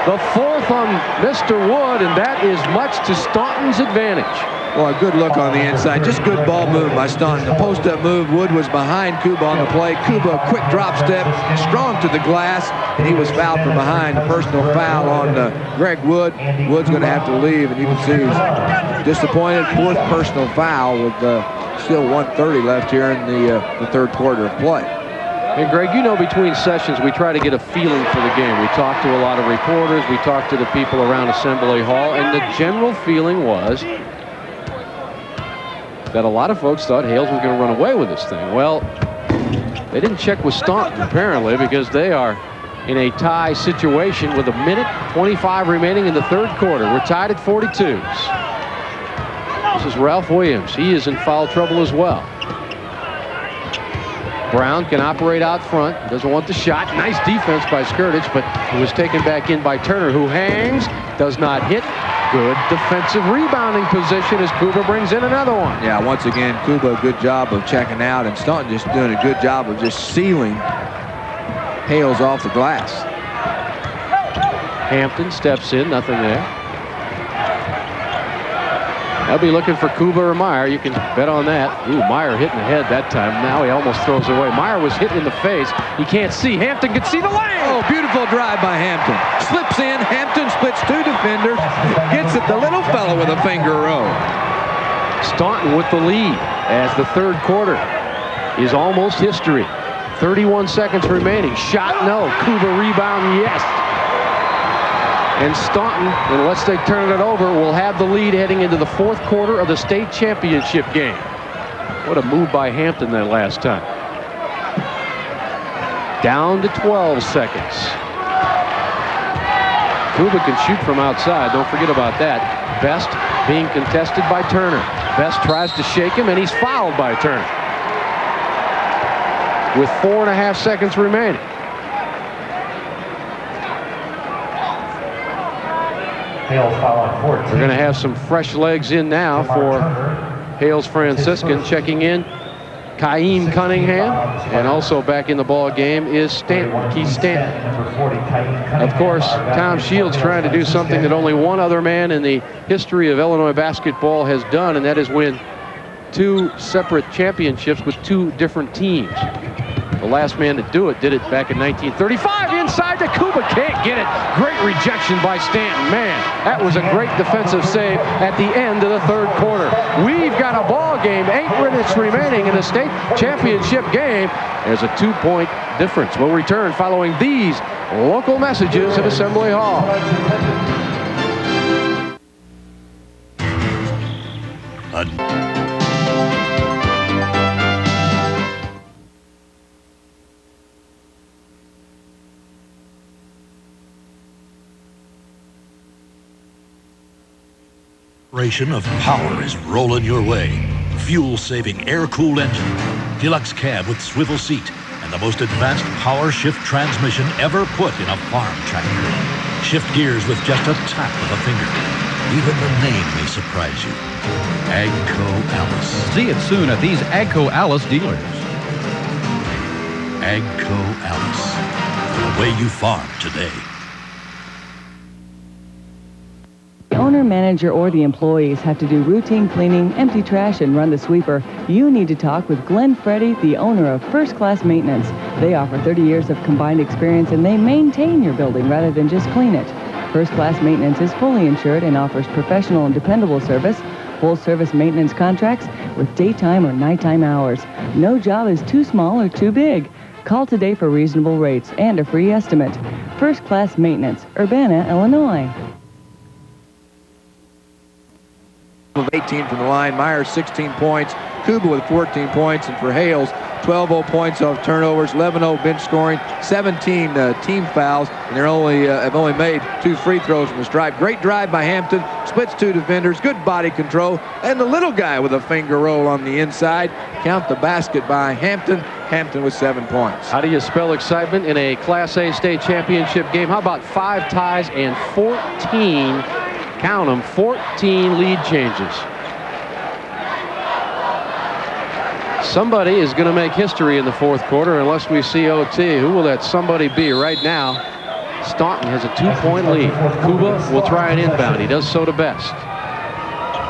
The 4th on Mr. Wood, and that is much to Staunton's advantage. Well, a good look on the inside. Just good ball move by Staunton. The post-up move. Wood was behind Kuba on the play. Kuba, quick drop step, strong to the glass, and he was fouled from behind. A personal foul on Greg Wood. Wood's going to have to leave, and you can see he's disappointed. 4th personal foul with still 1:30 left here in the 3rd quarter of play. And Greg, you know, between sessions, we try to get a feeling for the game. We talk to a lot of reporters. We talk to the people around Assembly Hall, and the general feeling was that a lot of folks thought Hales was going to run away with this thing. Well, they didn't check with Staunton, apparently, because they are in a tie situation with 1:25 remaining in the 3rd quarter. We're tied at 42s. This is Ralph Williams. He is in foul trouble as well. Brown can operate out front. Doesn't want the shot. Nice defense by Skirtage, but it was taken back in by Turner, who hangs, does not hit. Good defensive rebounding position as Kuba brings in another one. Yeah, once again, Kuba, a good job of checking out, and Staunton just doing a good job of just sealing Hales off the glass. Hampton steps in, nothing there. They'll be looking for Kuba or Meyer. You can bet on that. Ooh, Meyer hitting the head that time. Now he almost throws it away. Meyer was hit in the face. He can't see. Hampton can see the lane. Oh, beautiful drive by Hampton. Slips in. Hampton splits 2 defenders. Gets at the little fellow with a finger roll. Staunton with the lead as the 3rd quarter is almost history. 31 seconds remaining. Shot, no. Kuba rebound, yes. And Staunton, unless they turn it over, will have the lead heading into the 4th quarter of the state championship game. What a move by Hampton that last time. Down to 12 seconds. Kuba can shoot from outside. Don't forget about that. Best being contested by Turner. Best tries to shake him, and he's fouled by Turner. With 4.5 seconds remaining. We're going to have some fresh legs in now for Hales Franciscan. Checking in, Kaim Cunningham, and also back in the ball game is Staunton, Keith Staunton. Of course, Tom Shields trying to do something that only one other man in the history of Illinois basketball has done, and that is win 2 separate championships with 2 different teams. The last man to do it did it back in 1935. Inside to Kuba, can't get it. Great rejection by Staunton. Man, that was a great defensive save at the end of the 3rd quarter. We've got a ball game, 8 minutes remaining in the state championship game. There's a 2-point difference. We'll return following these local messages at Assembly Hall. Of power is rolling your way. Fuel-saving, air-cooled engine, deluxe cab with swivel seat, and the most advanced power shift transmission ever put in a farm tractor. Shift gears with just a tap of a finger. Even the name may surprise you. Agco Alice. See it soon at these Agco Alice dealers. Agco Alice. The way you farm today. The owner owner, manager, or the employees have to do routine cleaning, empty trash, and run the sweeper, you need to talk with Glenn Freddy, the owner of First Class Maintenance. They offer 30 years of combined experience, and they maintain your building rather than just clean it. First Class Maintenance is fully insured and offers professional and dependable service, full service maintenance contracts with daytime or nighttime hours. No job is too small or too big. Call today for reasonable rates and a free estimate. First Class Maintenance, Urbana, Illinois. Of 18 from the line. Myers 16 points. Kuba with 14 points. And for Hales, 12-0 points off turnovers, 11-0 bench scoring, 17 team fouls, and they're have only made 2 free throws from the stripe. Great drive by Hampton, splits 2 defenders, good body control, and the little guy with a finger roll on the inside. Count the basket by Hampton. Hampton with 7 points. How do you spell excitement in a Class A state championship game? How about 5 ties and 14, count them, 14 lead changes? Somebody is going to make history in the fourth quarter unless we see OT. Who will that somebody be? Right now, Staunton has a 2-point lead. Kuba will try an inbound. He does so to Best.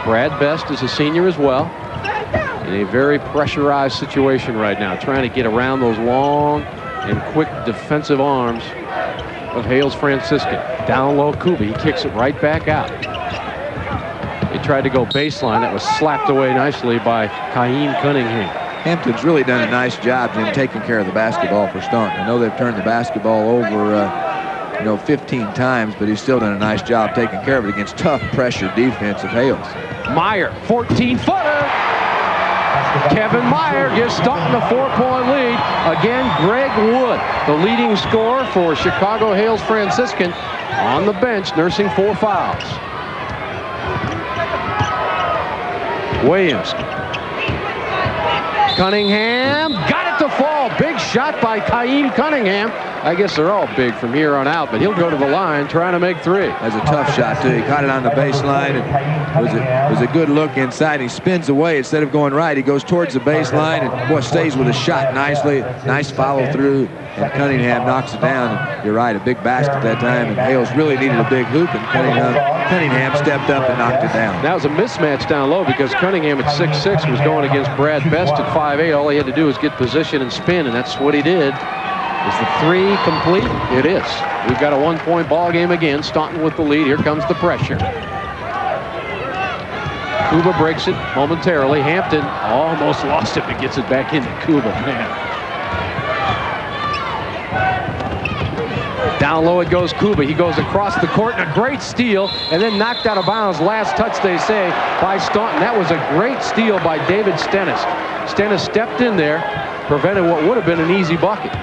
Brad Best is a senior as well, in a very pressurized situation right now, trying to get around those long and quick defensive arms of Hales Franciscan. Down low, Kuba. He kicks it right back out. He tried to go baseline. That was slapped away nicely by Kaheem Cunningham. Hampton's really done a nice job in taking care of the basketball for Staunton. I know they've turned the basketball over, 15 times, but he's still done a nice job taking care of it against tough pressure defense of Hales. Meyer, 14-footer. Kevin Meyer gives Staunton a 4-point lead. Again, Greg Wood, the leading scorer for Chicago Hales Franciscan, on the bench, nursing 4 fouls. Williams. Cunningham got it to fall. Big shot by Kaheem Cunningham. I guess they're all big from here on out, but he'll go to the line trying to make 3. That's a tough shot, too. He caught it on the baseline. It was a good look inside. He spins away. Instead of going right, he goes towards the baseline and, boy, stays with a shot nicely. Nice follow through, and Cunningham knocks it down. And you're right, a big basket that time, and Hales really needed a big hoop, and Cunningham stepped up and knocked it down. That was a mismatch down low because Cunningham at 6'6" was going against Brad Best at 5'8". All he had to do was get position and spin, and that's what he did. Is the 3 complete? It is. We've got a 1-point ball game again. Staunton with the lead. Here comes the pressure. Kuba breaks it momentarily. Hampton almost lost it, but gets it back into Kuba. Man. Down low it goes Kuba. He goes across the court, and a great steal, and then knocked out of bounds. Last touch, they say, by Staunton. That was a great steal by David Stennis. Stennis stepped in there, prevented what would have been an easy bucket.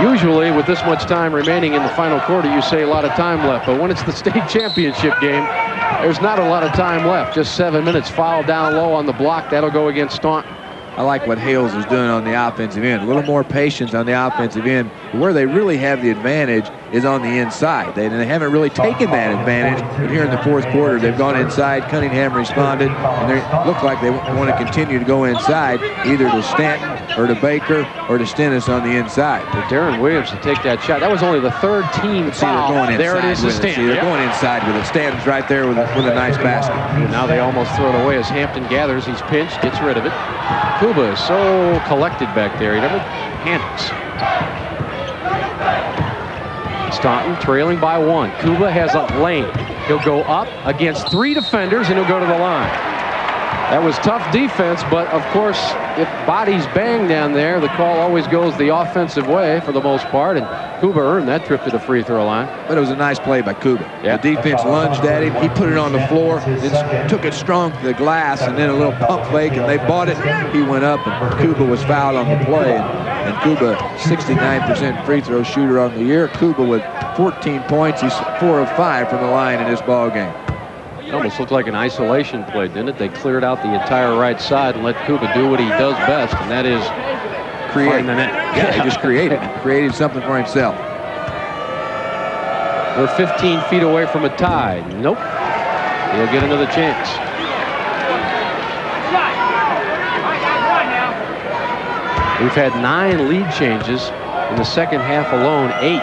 Usually, with this much time remaining in the final quarter, you say a lot of time left. But when it's the state championship game, there's not a lot of time left. Just 7 minutes. Foul down low on the block. That'll go against Staunton. I like what Hales is doing on the offensive end. A little more patience on the offensive end. Where they really have the advantage is on the inside. They haven't really taken that advantage, but here in the fourth quarter, they've gone inside. Cunningham responded, and they look like they want to continue to go inside, either to Stanton or to Baker or to Stennis on the inside. For Darren Williams to take that shot, that was only the 3rd team foul. There it is to Stanton. They're going inside with it. Stanton's right there with a nice basket. And now they almost throw it away as Hampton gathers. He's pinched, gets rid of it. Kuba is so collected back there. He never panics. Staunton trailing by 1. Kuba has a lane. He'll go up against 3 defenders, and he'll go to the line. That was tough defense, but of course, if bodies bang down there, the call always goes the offensive way for the most part, and Kuba earned that trip to the free throw line. But it was a nice play by Kuba. Yeah. The defense lunged at him. He put it on the floor, then took it strong to the glass, and then a little pump fake, and they bought it. He went up, and Kuba was fouled on the play. And Kuba, 69% free throw shooter on the year. Kuba with 14 points. He's 4 of 5 from the line in this ball game. It almost looked like an isolation play, didn't it? They cleared out the entire right side and let Kuba do what he does best, and that is create the net. Yeah, he just created something for himself. We're 15 feet away from a tie. Nope. He'll get another chance. We've had 9 lead changes In the second half alone, 8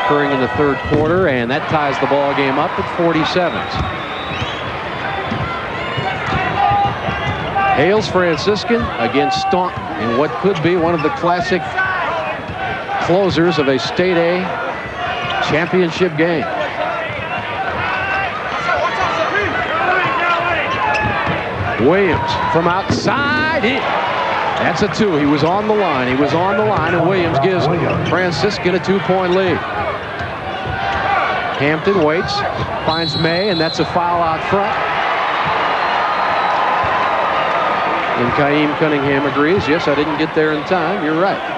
occurring in the third quarter, and that ties the ball game up at 47. Hales Franciscan against Staunton in what could be one of the classic closers of a State A championship game. Williams from outside. That's a 2. He was on the line. He was on the line, and Williams gives Franciscan a 2-point lead. Hampton waits, finds May, and that's a foul out front. And Kaim Cunningham agrees. Yes, I didn't get there in time. You're right.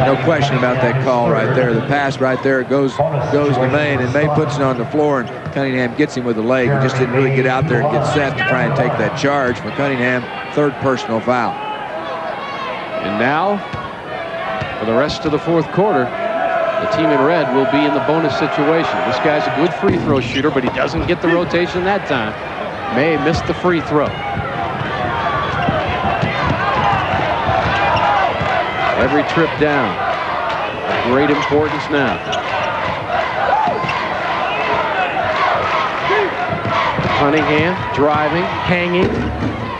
No question about that call right there. The pass right there goes to May, and May puts it on the floor, and Cunningham gets him with the leg. He just didn't really get out there and get set to try and take that charge. For Cunningham, 3rd personal foul. And now, for the rest of the fourth quarter, the team in red will be in the bonus situation. This guy's a good free throw shooter, but he doesn't get the rotation that time. May missed the free throw. Every trip down, great importance now. Cunningham driving, hanging,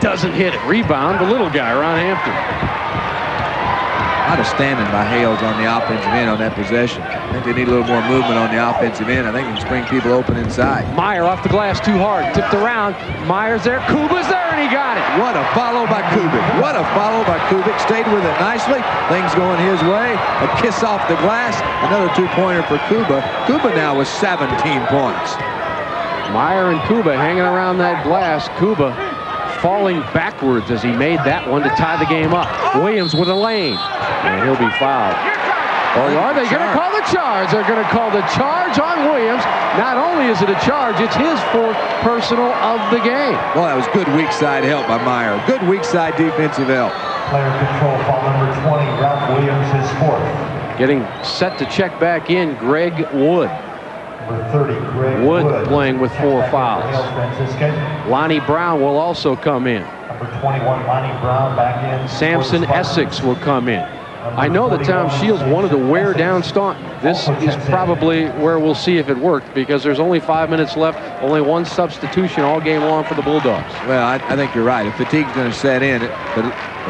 doesn't hit it. Rebound, the little guy, Ron Hampton. A lot of standing by Hales on the offensive end on that possession. I think they need a little more movement on the offensive end. I think they can spring people open inside. Meyer off the glass too hard, tipped around. Meyer's there, Kuba's there, and he got it. What a follow by Kubik. What a follow by Kubik. Stayed with it nicely. Things going his way. A kiss off the glass. Another 2-pointer for Kuba. Kuba now with 17 points. Meyer and Kuba hanging around that glass. Kuba falling backwards as he made that one to tie the game up. Williams with a lane, and he'll be fouled. Or are they going to call the charge? They're going to call the charge on Williams. Not only is it a charge, it's his 4th personal of the game. Well, that was good weak side help by Meyer. Good weak side defensive help. Player control foul number 20, Ralph Williams, his 4th. Getting set to check back in, Greg Wood. Number 30, Greg Wood playing with 4 fouls. Franciscan. Lonnie Brown will also come in. Number 21, Lonnie Brown back in. Samson Essex will come in. I know that Tom Shields wanted to wear down Staunton. This is probably where we'll see if it worked, because there's only 5 minutes left, only 1 substitution all game long for the Bulldogs. Well, I think you're right. If fatigue's going to set in, but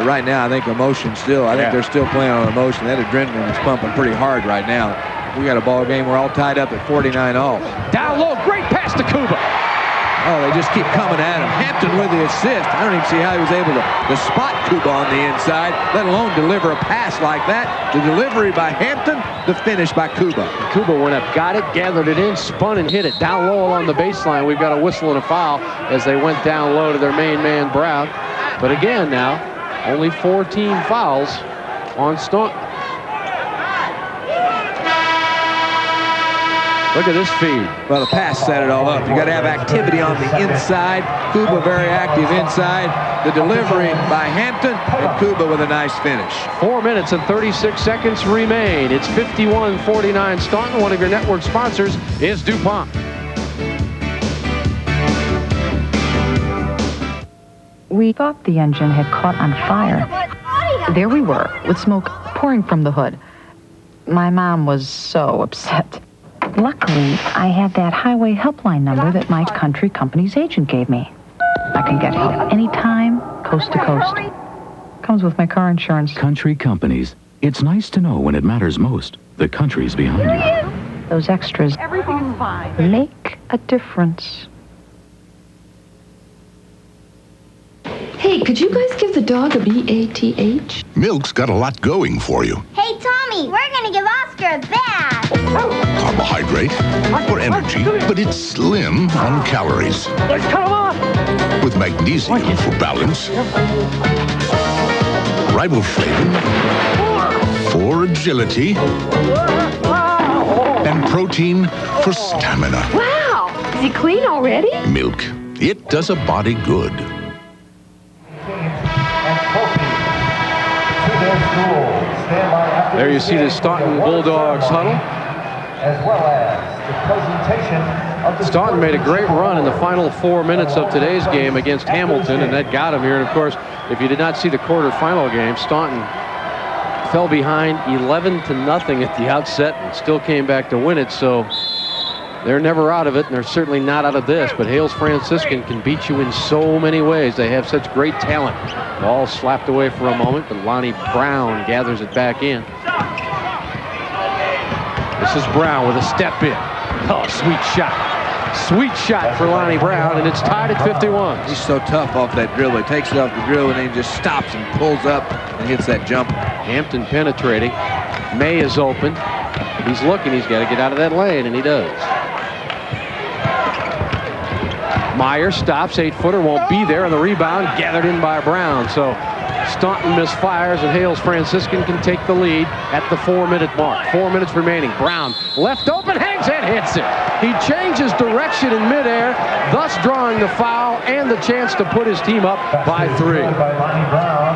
right now I think emotion still, I think they're still playing on emotion. That adrenaline is pumping pretty hard right now. We got a ball game. We're all tied up at 49 all. Down low, great pass to Kuba. Oh, they just keep coming at him. Hampton with the assist. I don't even see how he was able to spot Kuba on the inside, let alone deliver a pass like that. The delivery by Hampton, the finish by Kuba. Kuba went up, got it, gathered it in, spun and hit it down low along the baseline. We've got a whistle and a foul as they went down low to their main man, Brown. But again now, only 14 fouls on Staunton. Look at this feed. Well, the pass set it all up. You got to have activity on the inside. Kuba very active inside. The delivery by Hampton, and Kuba with a nice finish. 4 minutes and 36 seconds remain. It's 51-49 Staunton. One of your network sponsors is DuPont. We thought the engine had caught on fire. There we were, with smoke pouring from the hood. My mom was so upset. Luckily, I had that highway helpline number that my country company's agent gave me. I can get help anytime, coast to coast. Comes with my car insurance. Country companies. It's nice to know when it matters most. The country's behind you. Those extras Everything's fine. make a difference. Hey, could you guys give the dog a BATH? Milk's got a lot going for you. Hey, Tommy, we're going to give Oscar a bath. Carbohydrate for energy, but it's slim on calories. Come on. With magnesium for balance, riboflavin for agility, and protein for stamina. Wow! Is he clean already? Milk. It does a body good. There you see the Staunton Bulldogs huddle. As well as the presentation of the Staunton made a great run in the final 4 minutes of today's game against Hamilton, and that got him here. And of course, if you did not see the quarterfinal game, Staunton fell behind 11-0 at the outset and still came back to win it. So they're never out of it, and they're certainly not out of this. But Hales Franciscan can beat you in so many ways. They have such great talent. Ball slapped away for a moment, but Lonnie Brown gathers it back in. This is Brown with a step in. Oh, sweet shot. Sweet shot for Lonnie Brown, and it's tied at 51. He's so tough off that dribble. He takes it off the dribble, and then he just stops and pulls up and hits that jumper. Hampton penetrating. May is open. He's looking. He's got to get out of that lane, and he does. Meyer stops. 8-footer won't be there, and the rebound gathered in by Brown. So Staunton misfires, and Hales Franciscan can take the lead at the 4-minute mark. 4 minutes remaining. Brown left open, hangs and hits it. He changes direction in midair, thus drawing the foul and the chance to put his team up by 3.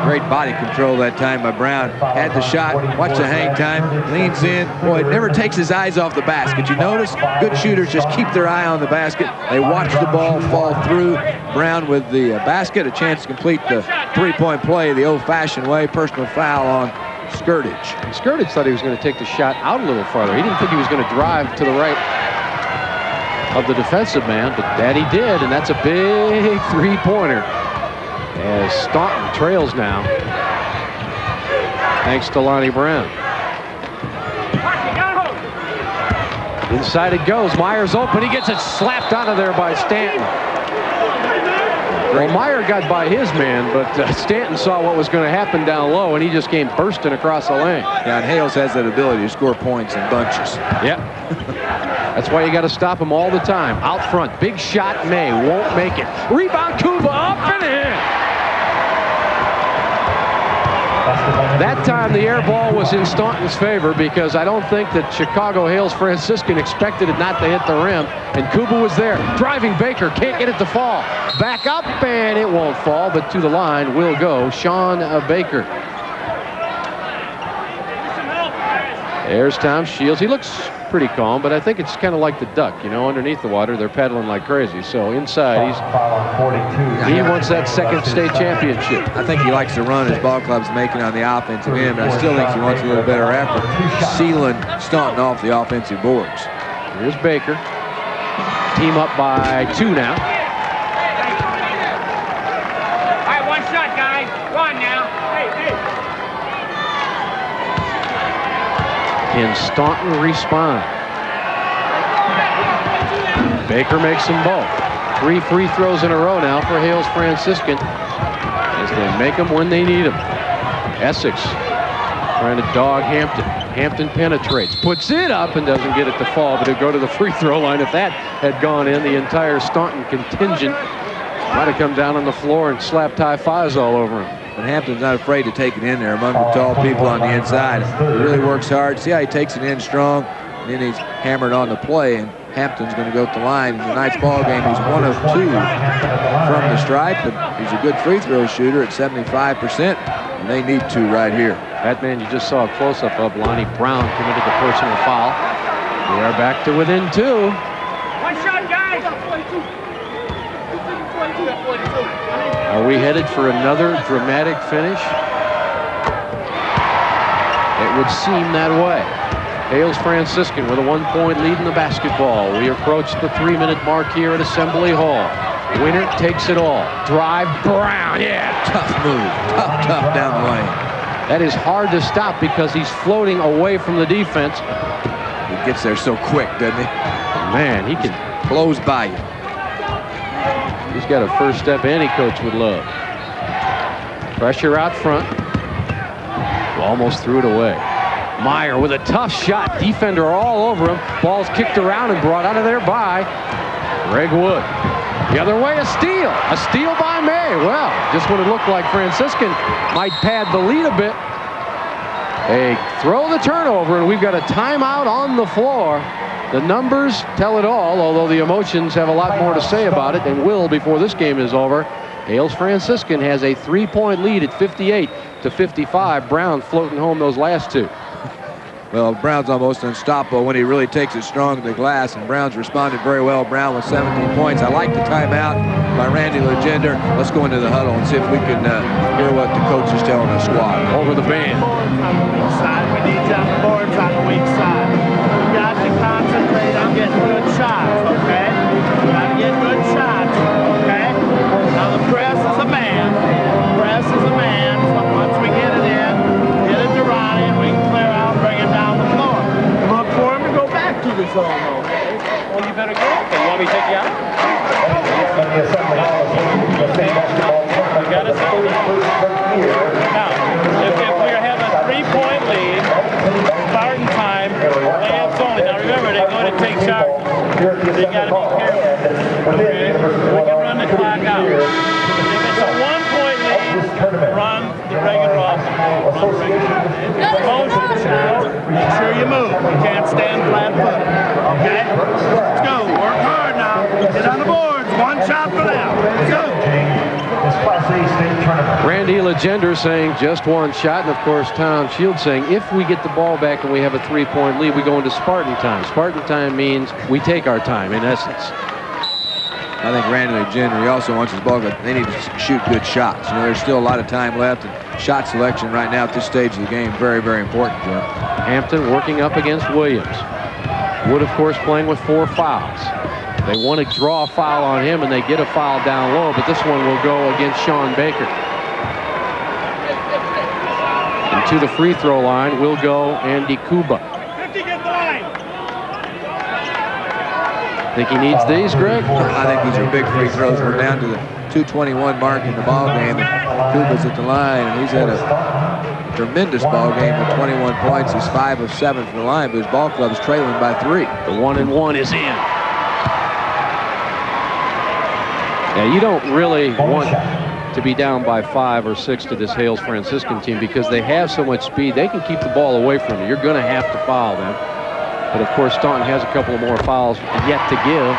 Great body control that time by Brown. Had the shot, watch the hang time, leans in. Boy, it never takes his eyes off the basket. You notice? Good shooters just keep their eye on the basket. They watch the ball fall through. Brown with the basket, a chance to complete the three-point play the old-fashioned way. Personal foul on Skirtage. And Skirtage thought he was going to take the shot out a little farther. He didn't think he was going to drive to the right of the defensive man, but that he did, and that's a big three-pointer. As Staunton trails now, thanks to Lonnie Brown. Inside it goes. Meyer's open. He gets it slapped out of there by Stanton. Well, Meyer got by his man, but Stanton saw what was going to happen down low, and he just came bursting across the lane. Yeah, and Hales has that ability to score points in bunches. Yep. That's why you got to stop him all the time. Out front, big shot, May won't make it. Rebound, Kuba up and in. That time the air ball was in Staunton's favor because I don't think that Chicago Hales Franciscan expected it not to hit the rim, and Kuba was there. Driving Baker, can't get it to fall. Back up, and it won't fall, but to the line will go Sean Baker. There's Tom Shields. He looks pretty calm, but I think it's kind of like the duck, you know, underneath the water, they're paddling like crazy. So inside, he wants that second state championship. I think he likes the run his ball club's making on the offensive end, but I still think he wants a little better effort, sealing Staunton off the offensive boards. Here's Baker. Team up by 2 now. All right, one shot, guys. One now. Hey. Can Staunton respond? Baker makes them both. 3 free throws in a row now for Hales Franciscan as they make them when they need them. Essex trying to dog Hampton. Hampton penetrates, puts it up, and doesn't get it to fall, but it'll go to the free throw line. If that had gone in, the entire Staunton contingent might have come down on the floor and slapped high fives all over him. But Hampton's not afraid to take it in there among the tall people on the inside. He really works hard. See how he takes it in strong, and then he's hammered on the play, and Hampton's going to go to the line. In tonight's ball game, he's 1 of 2 from the stripe, but he's a good free throw shooter at 75%, and they need 2 right here. That man you just saw a close-up of, Lonnie Brown, committed the personal foul. We are back to within 2. One shot, guys. Are we headed for another dramatic finish? It would seem that way. Hales Franciscan with a 1-point lead in the basketball. We approach the 3-minute mark here at Assembly Hall. Winner takes it all. Drive, Brown, yeah. Tough move, tough down the lane. That is hard to stop because he's floating away from the defense. He gets there so quick, doesn't he? Man, he can blows by you. He's got a first step any coach would love. Pressure out front. Almost threw it away. Meyer with a tough shot. Defender all over him. Ball's kicked around and brought out of there by Greg Wood. The other way, a steal. A steal by May. Well, just when it looked like Franciscan might pad the lead a bit, they throw the turnover, and we've got a timeout on the floor. The numbers tell it all, although the emotions have a lot more to say about it and will before this game is over. Hales Franciscan has a 3-point lead at 58-55. Brown floating home those last 2. Well, Brown's almost unstoppable when he really takes it strong to the glass, and Brown's responded very well. Brown with 17 points. I like the timeout by Randy Legender. Let's go into the huddle and see if we can hear what the coach is telling the squad. Over the band. On the weak side. We need you on the boards on the weak side. We got to concentrate on getting good shots, okay? We got to get good shots, okay? Now the press is a man. Press is a man. So once we get it in, get it to Ronnie, and we can clear out and bring it down the floor. Look for him to go back to the zone, okay? Well, you better go. Okay, you want me to take you out? We got to see. Now, if we have a 3-point lead, Spartan time, layups only. Now remember, they're going to take charge. So you got to be careful. Okay? We can run the clock out. If it's a 1-point lead, run the regular offense. Motion shot. Make sure you move. You can't stand flat-footed. Okay? Let's go. Work hard now. Get on the boards. One shot for them. Let's go. Randy Legender saying just one shot, and of course Tom Shields saying if we get the ball back and we have a 3-point lead, we go into Spartan time. Spartan time means we take our time, in essence. I think Randy Legender, he also wants his ball, but they need to shoot good shots. You know, there's still a lot of time left, and shot selection right now at this stage of the game, very, very important, Jim. Hampton working up against Williams. Wood, of course, playing with 4 fouls. They want to draw a foul on him, and they get a foul down low, but this one will go against Sean Baker. And to the free throw line will go Andy Kuba. Think he needs these, Greg? I think these are big free throws. We're down to the 2:21 mark in the ball game, and Kuba's at the line, and he's had a tremendous ball game with 21 points. He's 5 of 7 from the line, but his ball club's trailing by 3. The 1-and-1 is in. Yeah, you don't really want to be down by 5 or 6 to this Hales Franciscan team because they have so much speed. They can keep the ball away from you. You're going to have to foul them. But, of course, Staunton has a couple of more fouls yet to give.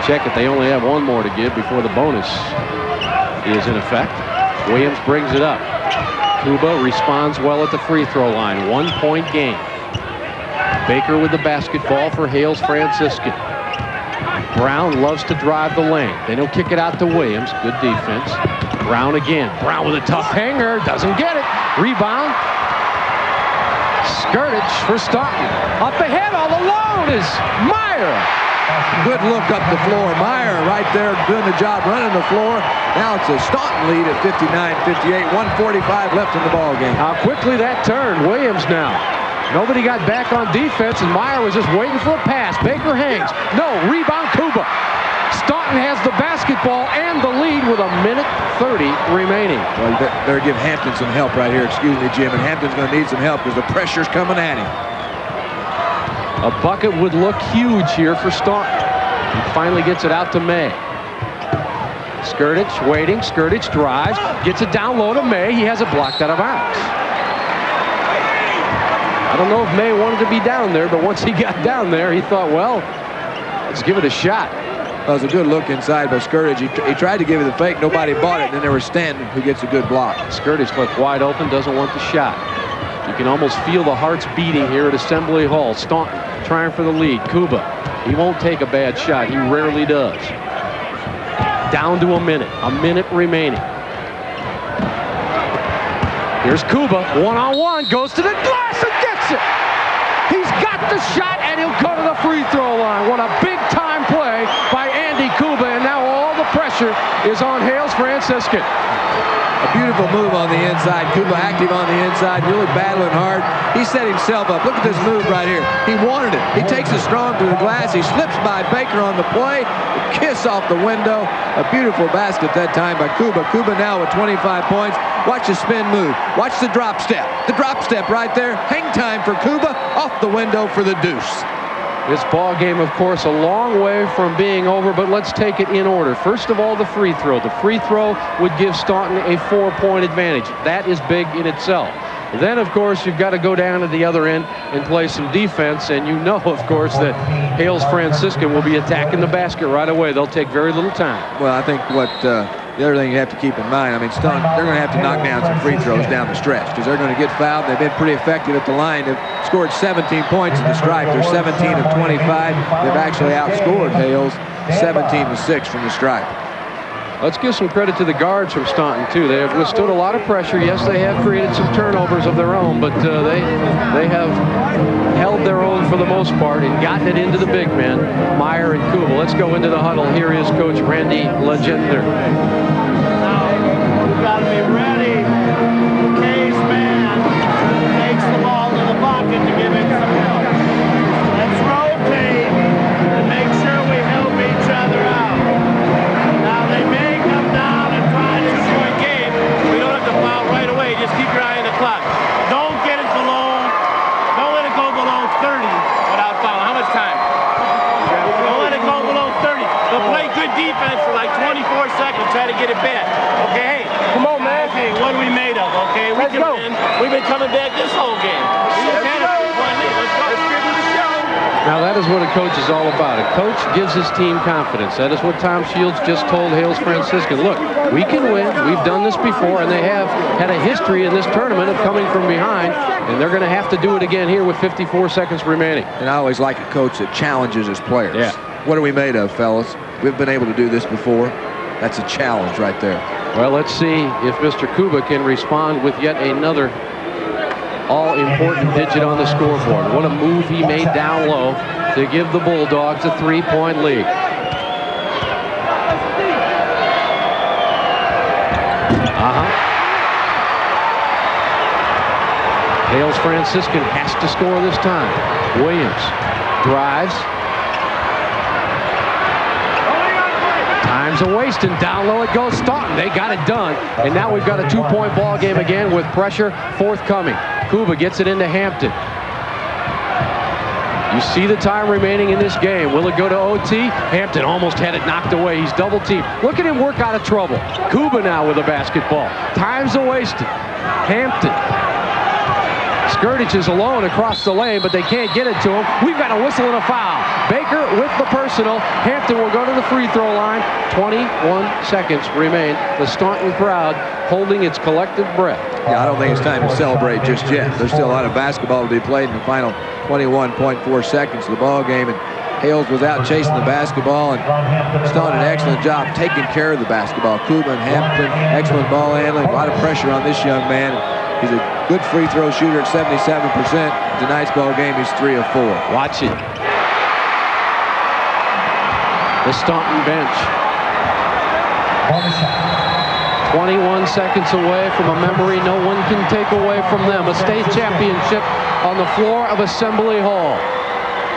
Check it. They only have 1 more to give before the bonus is in effect. Williams brings it up. Kuba responds well at the free throw line. 1-point game. Baker with the basketball for Hales Franciscan. Brown loves to drive the lane. They don't kick it out to Williams. Good defense. Brown again. Brown with a tough hanger. Doesn't get it. Rebound. Skirtage for Staunton. Up ahead all alone is Meyer. Good look up the floor. Meyer right there doing the job running the floor. Now it's a Staunton lead at 59-58. 1:45 left in the ball game. How quickly that turned. Williams now. Nobody got back on defense, and Meyer was just waiting for a pass. Baker hangs. No, rebound Kuba. Staunton has the basketball and the lead with 1:30 remaining. Well, you better give Hampton some help right here. Excuse me, Jim. And Hampton's going to need some help because the pressure's coming at him. A bucket would look huge here for Staunton. He finally gets it out to May. Skirtage waiting. Skirtage drives. Gets it down low to May. He has it blocked out of bounds. I don't know if May wanted to be down there, but once he got down there, he thought, well, let's give it a shot. That was a good look inside by Skirtage. He tried to give it the fake. Nobody bought it. And then there was Stanton who gets a good block. Skirtage left wide open, doesn't want the shot. You can almost feel the hearts beating here at Assembly Hall. Staunton trying for the lead. Kuba, he won't take a bad shot. He rarely does. Down to a minute remaining. Here's Kuba, one-on-one, goes to the glass and gets it. He's got the shot, and he'll go to the free throw line. What a big-time play by Andy Kuba, and now all the pressure is on Hales Franciscan. A beautiful move on the inside. Kuba active on the inside, really battling hard. He set himself up. Look at this move right here. He wanted it. He takes it strong to the glass. He slips by Baker on the play. A kiss off the window. A beautiful basket that time by Kuba. Kuba now with 25 points. Watch the spin move. Watch the drop step. The drop step right there. Hang time for Kuba. Off the window for the deuce. This ball game, of course, a long way from being over, but let's take it in order. First of all, the free throw. The free throw would give Staunton a 4-point advantage. That is big in itself. Then, of course, you've got to go down to the other end and play some defense, and you know, of course, that Hales Franciscan will be attacking the basket right away. They'll take very little time. Well, I think what the other thing you have to keep in mind, I mean, Staunton, they're going to have to knock down some free throws down the stretch because they're going to get fouled. They've been pretty effective at the line. They've scored 17 points at the stripe. They're 17 of 25. They've actually outscored Hales 17-6 from the stripe. Let's give some credit to the guards from Staunton, too. They have withstood a lot of pressure. Yes, they have created some turnovers of their own, but they have held their own for the most part and gotten it into the big men, Meyer and Kubel. Let's go into the huddle. Here is Coach Randy Legender. We've got to be ready. Case man takes the ball to the bucket to give him some help. Let's rotate and make sure we help each other out. Now they may come down and try to two-point game. We don't have to foul right away. Just keep your eye on the clock. Don't let it go below 30 without fouling. How much time? Don't let it go below 30. They'll play good defense for like 24 seconds, try to get it back. Okay, hey. Come on, man. Hey, what are we made of, okay? Let's go. We've been coming back this whole game. Let's go. Now that is what a coach is all about. A coach gives his team confidence. That is what Tom Shields just told Hales Franciscan. Look, we can win. We've done this before, and they have had a history in this tournament of coming from behind, and they're going to have to do it again here with 54 seconds remaining. And I always like a coach that challenges his players. Yeah. What are we made of, fellas? We've been able to do this before. That's a challenge right there. Well, let's see if Mr. Kuba can respond with yet another all-important digit on the scoreboard. What a move he made down low to give the Bulldogs a 3-point lead. Hales Franciscan has to score this time. Williams drives. Time's a wasting. Down low it goes. Staunton. They got it done. And now we've got a 2-point ball game again with pressure forthcoming. Kuba gets it into Hampton. You see the time remaining in this game. Will it go to OT? Hampton almost had it knocked away. He's double teamed. Look at him work out of trouble. Kuba now with a basketball. Time's a wasted. Hampton. Skirtage is alone across the lane, but they can't get it to him. We've got a whistle and a foul. Baker with the personal. Hampton will go to the free throw line. 21 seconds remain. The Staunton crowd holding its collective breath. Yeah, I don't think it's time to celebrate just yet. There's still a lot of basketball to be played in the final 21.4 seconds of the ball game, and Hales was out chasing the basketball, and Staunton did an excellent job taking care of the basketball. Kuba and Hampton, excellent ball handling, a lot of pressure on this young man. He's a good free throw shooter at 77%. Tonight's ball game, he's 3 of 4. Watch it. The Staunton bench. 21 seconds away from a memory no one can take away from them. A state championship on the floor of Assembly Hall.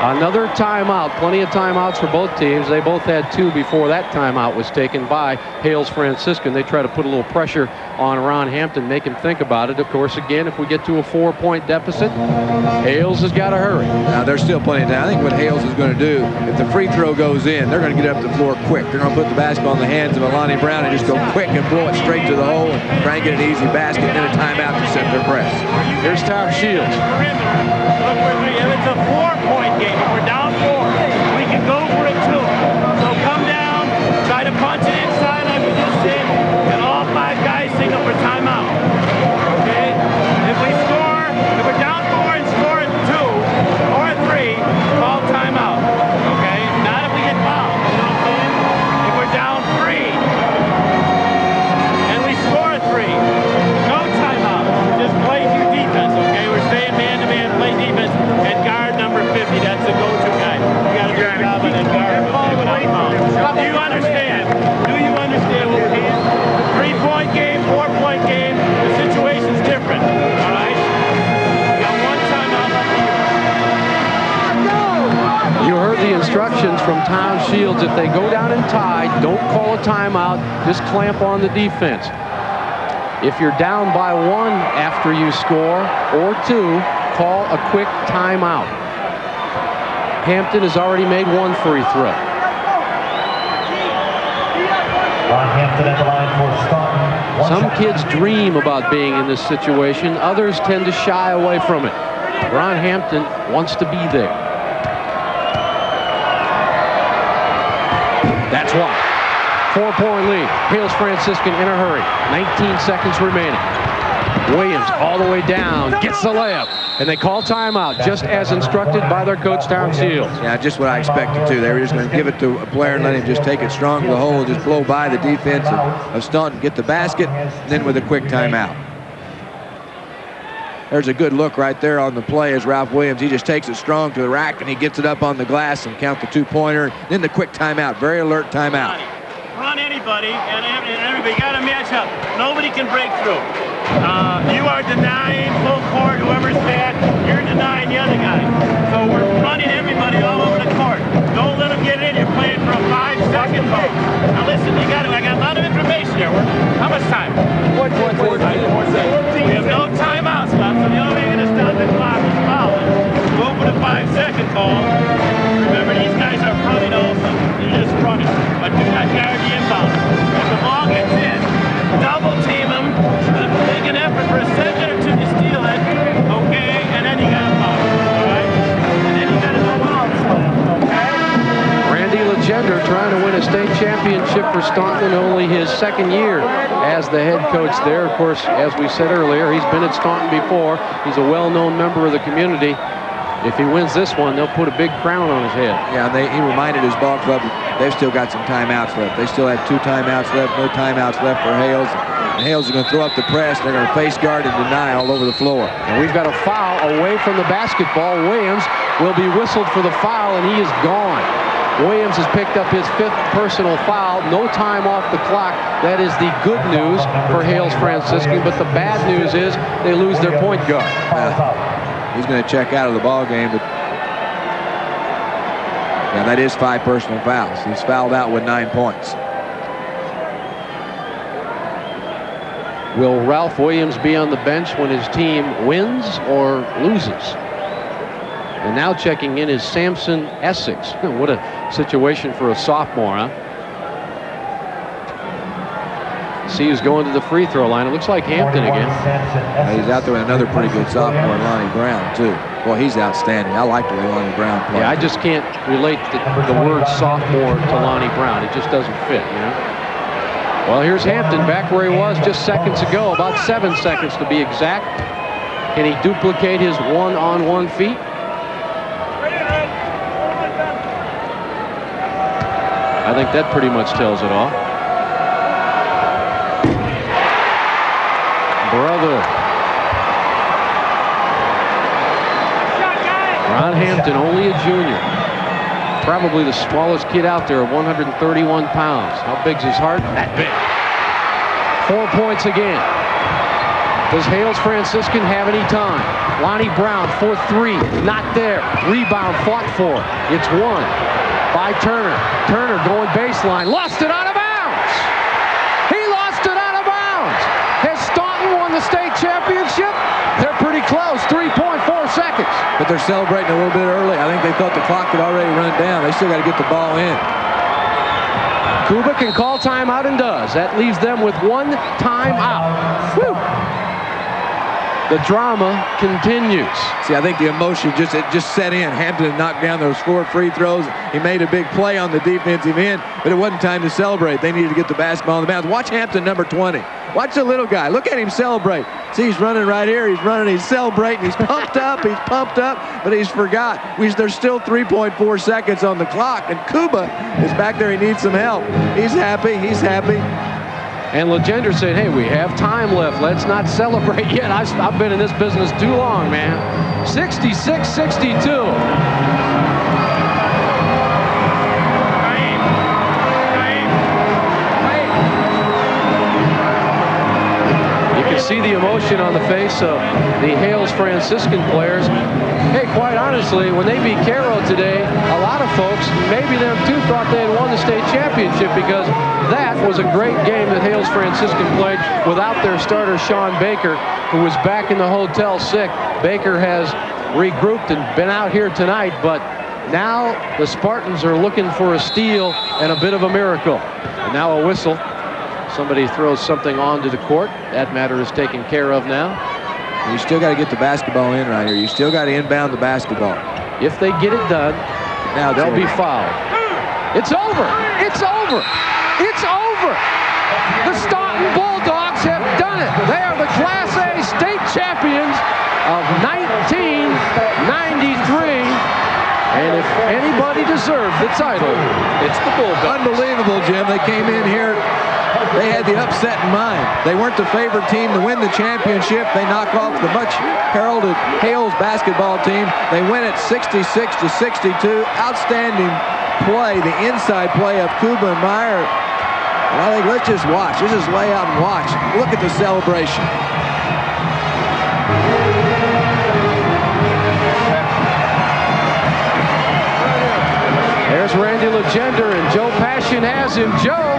Another timeout. Plenty of timeouts for both teams. They both had 2 before that timeout was taken by Hales Franciscan. They try to put a little pressure on Ron Hampton, make him think about it. Of course, again, if we get to a 4-point deficit, Hales has got to hurry. Now, there's still plenty of time. I think what Hales is going to do, if the free throw goes in, they're going to get up the floor quick. They're going to put the basketball in the hands of Alani Brown and just go quick and blow it straight to the hole and try and get an easy basket and then a timeout to set their press. Here's Tom Shields. It's a 4-point game. If we're down 4, we can go for it too. So come down, try to punch it inside like we just did, and all 5 guys signal for timeout. Okay? If we're down 4 and score at 2 or at 3, call timeout. Okay? Not if we get fouled. You know what I'm saying? If we're down 3 and we score at 3, no timeout. Just play your defense. Okay? We're staying man-to-man, play defense, and guard number 50. That's the go-to guy. You got to do a job on that guard. Do you understand? Do you understand what we're doing? 3-point game, 4-point game. The situation's different. All right? We got 1 timeout left. You heard the instructions from Tom Shields. If they go down and tie, don't call a timeout. Just clamp on the defense. If you're down by 1 after you score or 2, call a quick timeout. Hampton has already made 1 free throw. Ron Hampton at the line for Staunton. Some kids dream about being in this situation. Others tend to shy away from it. Ron Hampton wants to be there. That's why. 4-point lead. Hales Franciscan in a hurry. 19 seconds remaining. Williams all the way down, gets the layup, and they call timeout just as instructed by their coach, Tom Shields. Yeah, just what I expected too. They were just going to give it to a player and let him just take it strong to the hole, just blow by the defense of Staunton, get the basket, and then with a quick timeout. There's a good look right there on the play as Ralph Williams. He just takes it strong to the rack, and he gets it up on the glass and count the two-pointer. Then the quick timeout, very alert timeout. Run anybody, and everybody got to match up. Nobody can break through. You are denying full court, whoever's bad, you're denying the other guy. So we're running everybody all over the court. Don't let them get in. You're playing for a 5-second ball. Now listen, I got a lot of information here. How much time? 14 seconds. We have no timeouts left, so the only way you're going to stop the clock is fouling. Go for the 5-second ball. Remember, these guys are running also. You're just running. But do not guard the inbound. If the ball gets in, double team them. Make an effort for a second or two to steal it. Okay, and then you got to foul. All right? And then you got to go out. Okay? Randy Legender trying to win a state championship for Staunton, only his second year as the head coach there. Of course, as we said earlier, he's been at Staunton before. He's a well-known member of the community. If he wins this one, they'll put a big crown on his head. Yeah, and he reminded his ball club they've still got some timeouts left. They still have 2 timeouts left, no timeouts left for Hales. And Hales is going to throw up the press. They're going to face guard and deny all over the floor. And we've got a foul away from the basketball. Williams will be whistled for the foul, and he is gone. Williams has picked up his 5th personal foul. No time off the clock. That is the good news for Hales Franciscan, but the bad news is they lose their point guard. He's going to check out of the ball game, but yeah, that is 5 personal fouls. He's fouled out with 9 points. Will Ralph Williams be on the bench when his team wins or loses? And now checking in is Samson Essex. What a situation for a sophomore, huh? See who's going to the free throw line. It looks like Hampton again. He's out there with another pretty good sophomore, Lonnie Brown, too. Well, he's outstanding. I like the way Lonnie Brown plays. Yeah, I just can't relate the word sophomore to Lonnie Brown. It just doesn't fit, you know? Well, here's Hampton back where he was just seconds ago, about 7 seconds to be exact. Can he duplicate his one-on-one feat? I think that pretty much tells it all. Brother. Ron Hampton, only a junior. Probably the smallest kid out there at 131 pounds. How big's his heart? That big. 4 points again. Does Hales Franciscan have any time? Lonnie Brown for 3. Not there. Rebound fought for. It's 1 by Turner. Turner going baseline. Lost it out of bounds. He lost it out of bounds. Has Staunton won the state championship? They're pretty close. 3.4 seconds. But they're celebrating a little bit early. I think they thought the clock had already run down. They still got to get the ball in. Kuba can call timeout and does. That leaves them with 1 timeout. Woo! The drama continues. See, I think the emotion just set in. Hampton had knocked down those 4 free throws. He made a big play on the defensive end, but it wasn't time to celebrate. They needed to get the basketball in the bounds. Watch Hampton, number 20. Watch the little guy. Look at him celebrate. See, he's running right here. He's running. He's celebrating. He's pumped up. He's pumped up, but he's forgot. There's still 3.4 seconds on the clock, and Kuba is back there. He needs some help. He's happy. He's happy. And Legender said, hey, we have time left. Let's not celebrate yet. I've been in this business too long, man. 66-62. You can see the emotion on the face of the Hales Franciscan players. Hey, quite honestly, when they beat Cairo today, a lot of folks, maybe them too, thought they had won the state championship because that was a great game that Hales Franciscan played without their starter, Sean Baker, who was back in the hotel sick. Baker has regrouped and been out here tonight, but now the Spartans are looking for a steal and a bit of a miracle. And now a whistle. Somebody throws something onto the court. That matter is taken care of now. You still got to get the basketball in right here. You still got to inbound the basketball. If they get it done, now they'll be fouled. It's over. It's over. It's over. over. The Staunton Bulldogs have done it. They are the Class A state champions of 1993. And if anybody deserved the title, it's the Bulldogs. Unbelievable, Jim. They came in here. They had the upset in mind. They weren't the favorite team to win the championship. They knock off the much heralded Hales basketball team. They win it 66-62. Outstanding play, the inside play of Kuba and Meyer. And I think let's just watch. Let's just lay out and watch. Look at the celebration. There's Randy Legender, and Joe Passion has him. Joe.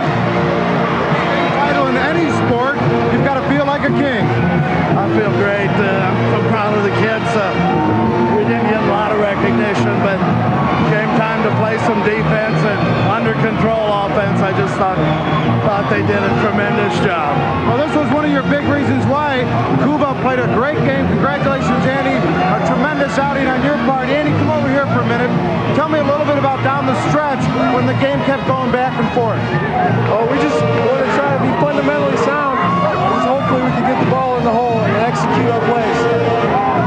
Title in any sport, you've got to feel like a king. I feel great. I'm so proud of the kids. We didn't get a lot of recognition, but came time to play some defense and under control offense. I just thought they did a tremendous job. Well, this was one of your big reasons why Kuba played a great game. Congratulations, Andy. A tremendous outing on your part. Andy, come over here for a minute. Tell me a little bit about down the stretch when the game kept going back and forth. Oh, we just want to try to be fundamentally sound. Just hopefully we can get the ball in the hole and execute our plays.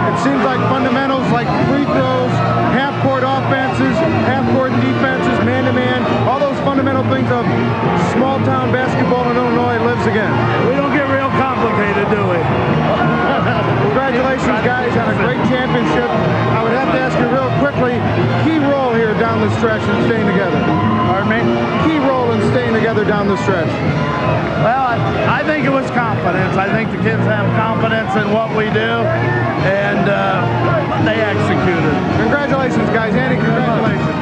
It seems like fundamentals like free throws, half-court offenses, half-court defenses, man-to-man, all those fundamental things of small-town basketball in Illinois lives again. We don't get real complicated, do we? Congratulations, guys, on a great championship. I would have to ask you real quickly, key role here down the stretch in staying together. Pardon me? Key role in staying together down the stretch. Well, I think it was confidence. I think the kids have confidence in what we do, and they executed. Congratulations, guys. Andy, congratulations.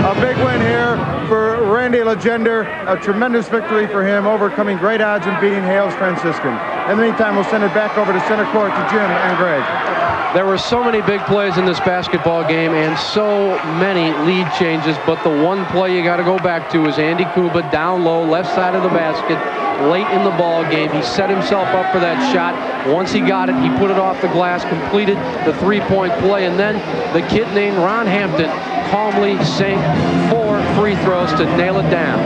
A big win here for Randy Legender. A tremendous victory for him, overcoming great odds and beating Hales Franciscan. In the meantime, we'll send it back over to center court to Jim and Greg. There were so many big plays in this basketball game and so many lead changes, but the one play you got to go back to is Andy Kuba down low, left side of the basket, late in the ball game. He set himself up for that shot. Once he got it, he put it off the glass, completed the three-point play, and then the kid named Ron Hampton calmly sank 4 free throws to nail it down.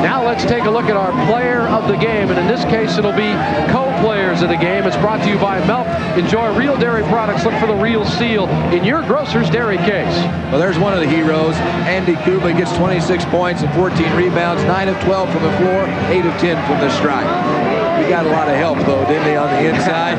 Now let's take a look at our player of the game, and in this case it'll be co-players of the game. It's brought to you by Milk. Enjoy real dairy products. Look for the real seal in your grocer's dairy case. Well, there's one of the heroes. Andy Kuba gets 26 points and 14 rebounds, 9 of 12 from the floor, 8 of 10 from the stripe. He got a lot of help, though, didn't he, on the inside?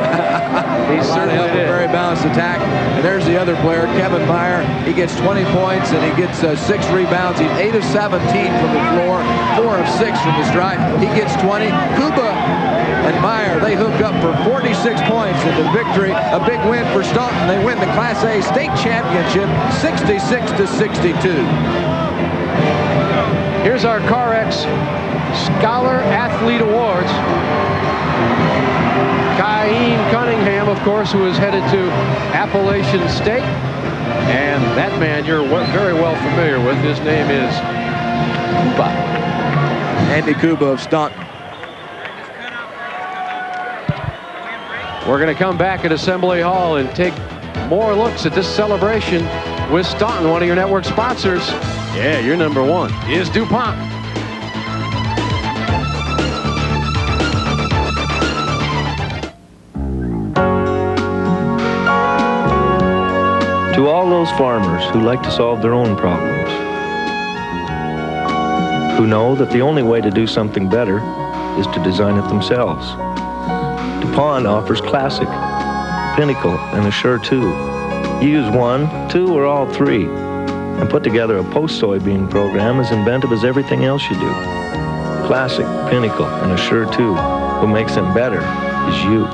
He certainly did. A very balanced attack. And there's the other player, Kevin Meyer. He gets 20 points and he gets 6 rebounds. He's 8 of 17 from the floor, 4 of 6 from the stripe. He gets 20. Kuba and Meyer, they hook up for 46 points in the victory. A big win for Staunton. They win the Class A state championship 66-62. Here's our CarX Scholar Athlete Awards. Kyle Cunningham, of course, who is headed to Appalachian State. And that man you're very well familiar with. His name is Kuba. Andy Kuba of Staunton. We're going to come back at Assembly Hall and take more looks at this celebration with Staunton, one of your network sponsors. Yeah, your number one is DuPont. To all those farmers who like to solve their own problems, who know that the only way to do something better is to design it themselves, DuPont offers Classic, Pinnacle, and Assure 2. You use 1, 2, or all 3, and put together a post-soybean program as inventive as everything else you do. Classic, Pinnacle, and Assure 2. What makes them better is you.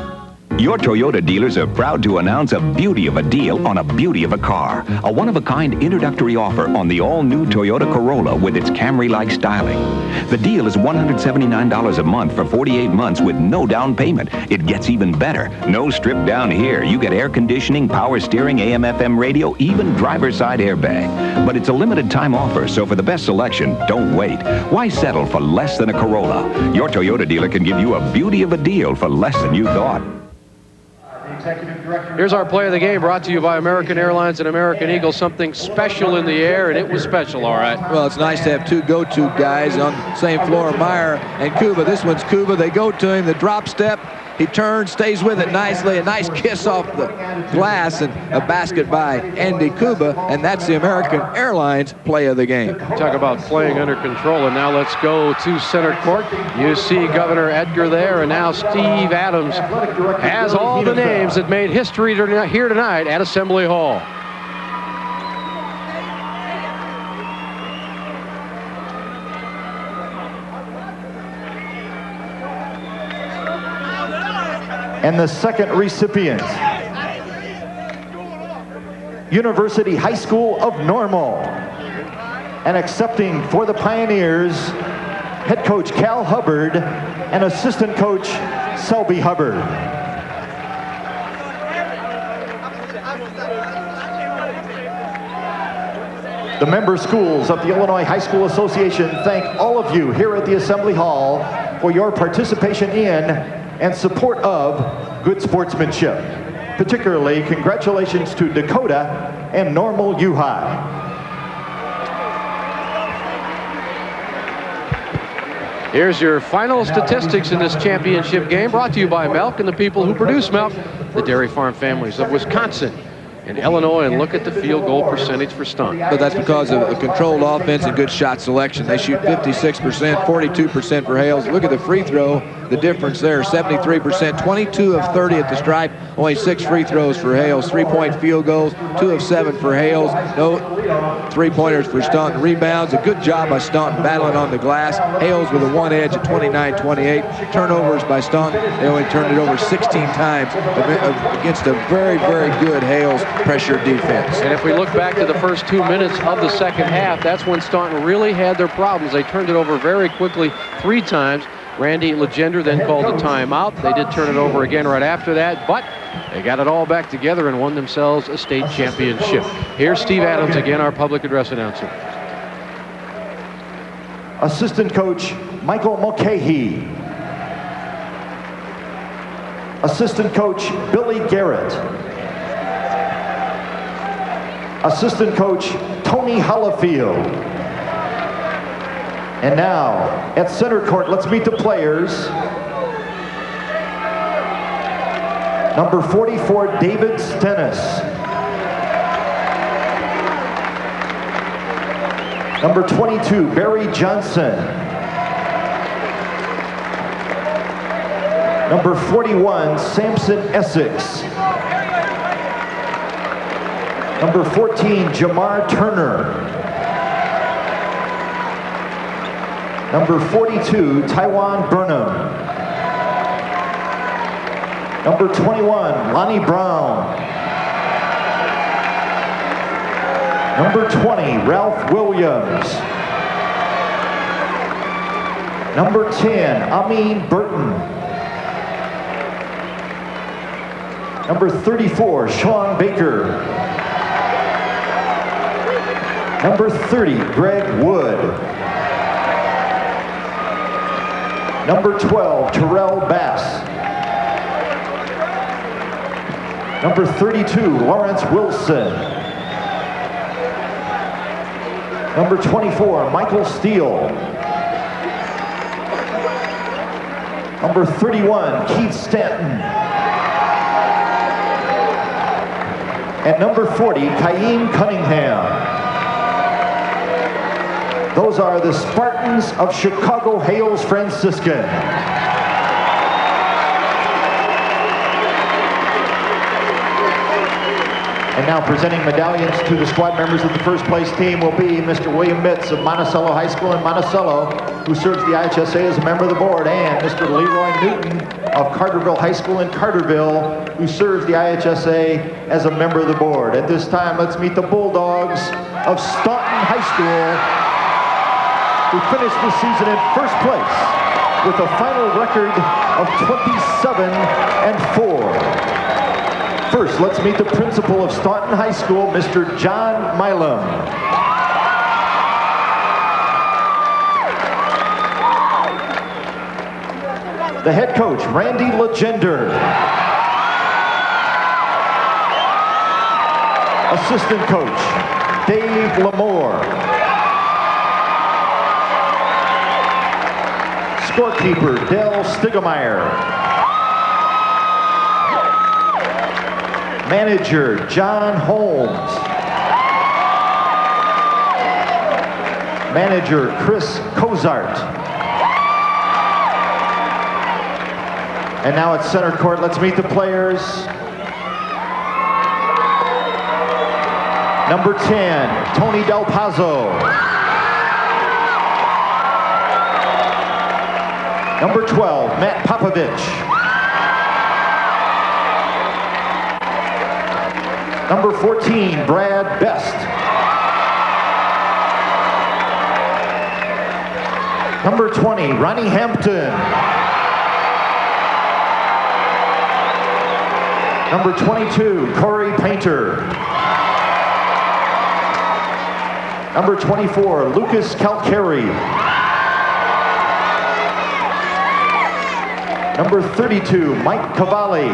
Your Toyota dealers are proud to announce a beauty of a deal on a beauty of a car. A one-of-a-kind introductory offer on the all-new Toyota Corolla with its Camry-like styling. The deal is $179 a month for 48 months with no down payment. It gets even better. No strip down here. You get air conditioning, power steering, AM/FM radio, even driver's side airbag. But it's a limited time offer, so for the best selection, don't wait. Why settle for less than a Corolla? Your Toyota dealer can give you a beauty of a deal for less than you thought. Here's our play of the game, brought to you by American Airlines and American Eagle. Something special in the air, and it was special, all right. Well, it's nice to have two go-to guys on the same floor, Meyer and Kuba. This one's Kuba. They go to him, the drop step. He turns, stays with it nicely, a nice kiss off the glass, and a basket by Andy Kuba, and that's the American Airlines play of the game. Talk about playing under control, and now let's go to center court. You see Governor Edgar there, and now Steve Adams has all the names that made history here tonight at Assembly Hall. And the second recipient, University High School of Normal. And accepting for the Pioneers, head coach Cal Hubbard and assistant coach Selby Hubbard. The member schools of the Illinois High School Association thank all of you here at the Assembly Hall for your participation in and support of good sportsmanship. Particularly, congratulations to Dakota and Normal U High. Here's your final statistics in this championship game, brought to you by Milk and the people who produce milk, the dairy farm families of Wisconsin and Illinois. And look at the field goal percentage for Staunton. But that's because of a controlled offense and good shot selection. They shoot 56%, 42% for Hales. Look at the free throw, the difference there, 73%, 22 of 30 at the stripe, only 6 free throws for Hales. 3-point field goals, 2 of 7 for Hales. No three-pointers for Staunton. Rebounds, a good job by Staunton battling on the glass. Hales with a one edge at 29-28. Turnovers by Staunton. They only turned it over 16 times against a very, very good Hales pressure defense. And if we look back to the first 2 minutes of the second half, that's when Staunton really had their problems. They turned it over very quickly 3 times. Randy Legender then called a timeout. They did turn it over again right after that, but they got it all back together and won themselves a state championship. Here's Steve Adams again, our public address announcer. Assistant coach Michael Mulcahy. Assistant coach Billy Garrett. Assistant coach Tony Hollifield. And now, at center court, let's meet the players. Number 44, David Stennis. Number 22, Barry Johnson. Number 41, Samson Essex. Number 14, Jamar Turner. Number 42, Taiwan Burnham. Number 21, Lonnie Brown. Number 20, Ralph Williams. Number 10, Amin Burton. Number 34, Sean Baker. Number 30, Greg Wood. Number 12, Terrell Bass. Number 32, Lawrence Wilson. Number 24, Michael Steele. Number 31, Keith Stanton. And number 40, Kaim Cunningham. Those are the Spartans of Chicago Hales Franciscan. And now presenting medallions to the squad members of the first place team will be Mr. William Mitz of Monticello High School in Monticello, who serves the IHSA as a member of the board, and Mr. Leroy Newton of Carterville High School in Carterville, who serves the IHSA as a member of the board. At this time, let's meet the Bulldogs of Staunton High School, who finished the season in first place with a final record of 27-4. First, let's meet the principal of Staunton High School, Mr. John Milam. The head coach, Randy Legender. Assistant coach, Dave Lamore. Scorekeeper, Dale Stigemeyer. Manager, John Holmes. Manager, Chris Cozart. And now at center court, let's meet the players. Number 10, Tony Del Pazzo. Number 12, Matt Popovich. Number 14, Brad Best. Number 20, Ronnie Hampton. Number 22, Corey Painter. Number 24, Lucas Calcari. Number 32, Mike Cavalli.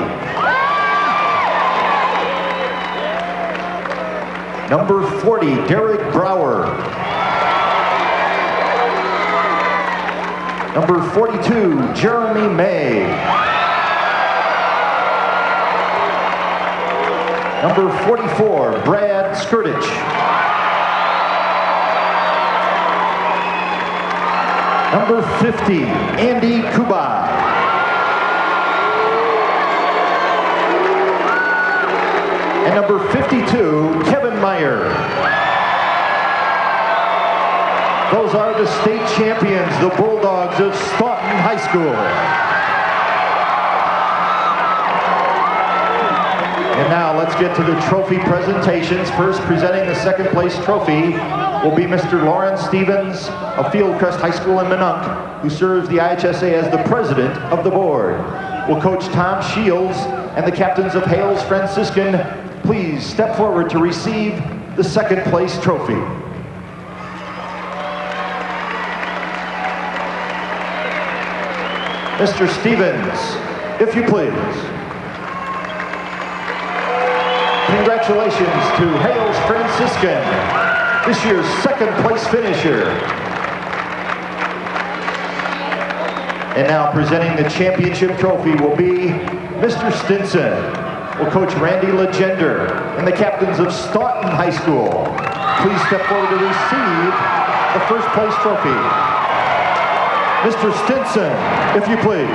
Number 40, Derek Brower. Number 42, Jeremy May. Number 44, Brad Skirtich. Number 50, Andy Kubai. And number 52, Kevin Meyer. Those are the state champions, the Bulldogs of Staunton High School. And now let's get to the trophy presentations. First, presenting the second place trophy will be Mr. Lawrence Stevens of Fieldcrest High School in Minunk, who serves the IHSA as the president of the board. Will Coach Tom Shields and the captains of Hales Franciscan please step forward to receive the second place trophy. Mr. Stevens, if you please. Congratulations to Hales Franciscan, this year's second place finisher. And now presenting the championship trophy will be Mr. Stinson. Will Coach Randy Legender and the captains of Staunton High School please step forward to receive the first place trophy. Mr. Stinson, if you please.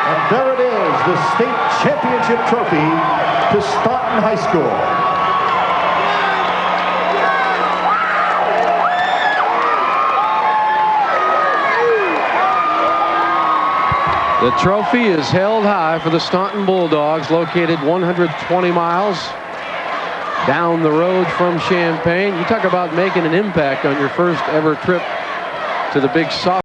And there it is, the state championship trophy to Staunton High School. The trophy is held high for the Staunton Bulldogs, located 120 miles down the road from Champaign. You talk about making an impact on your first ever trip to the big soft.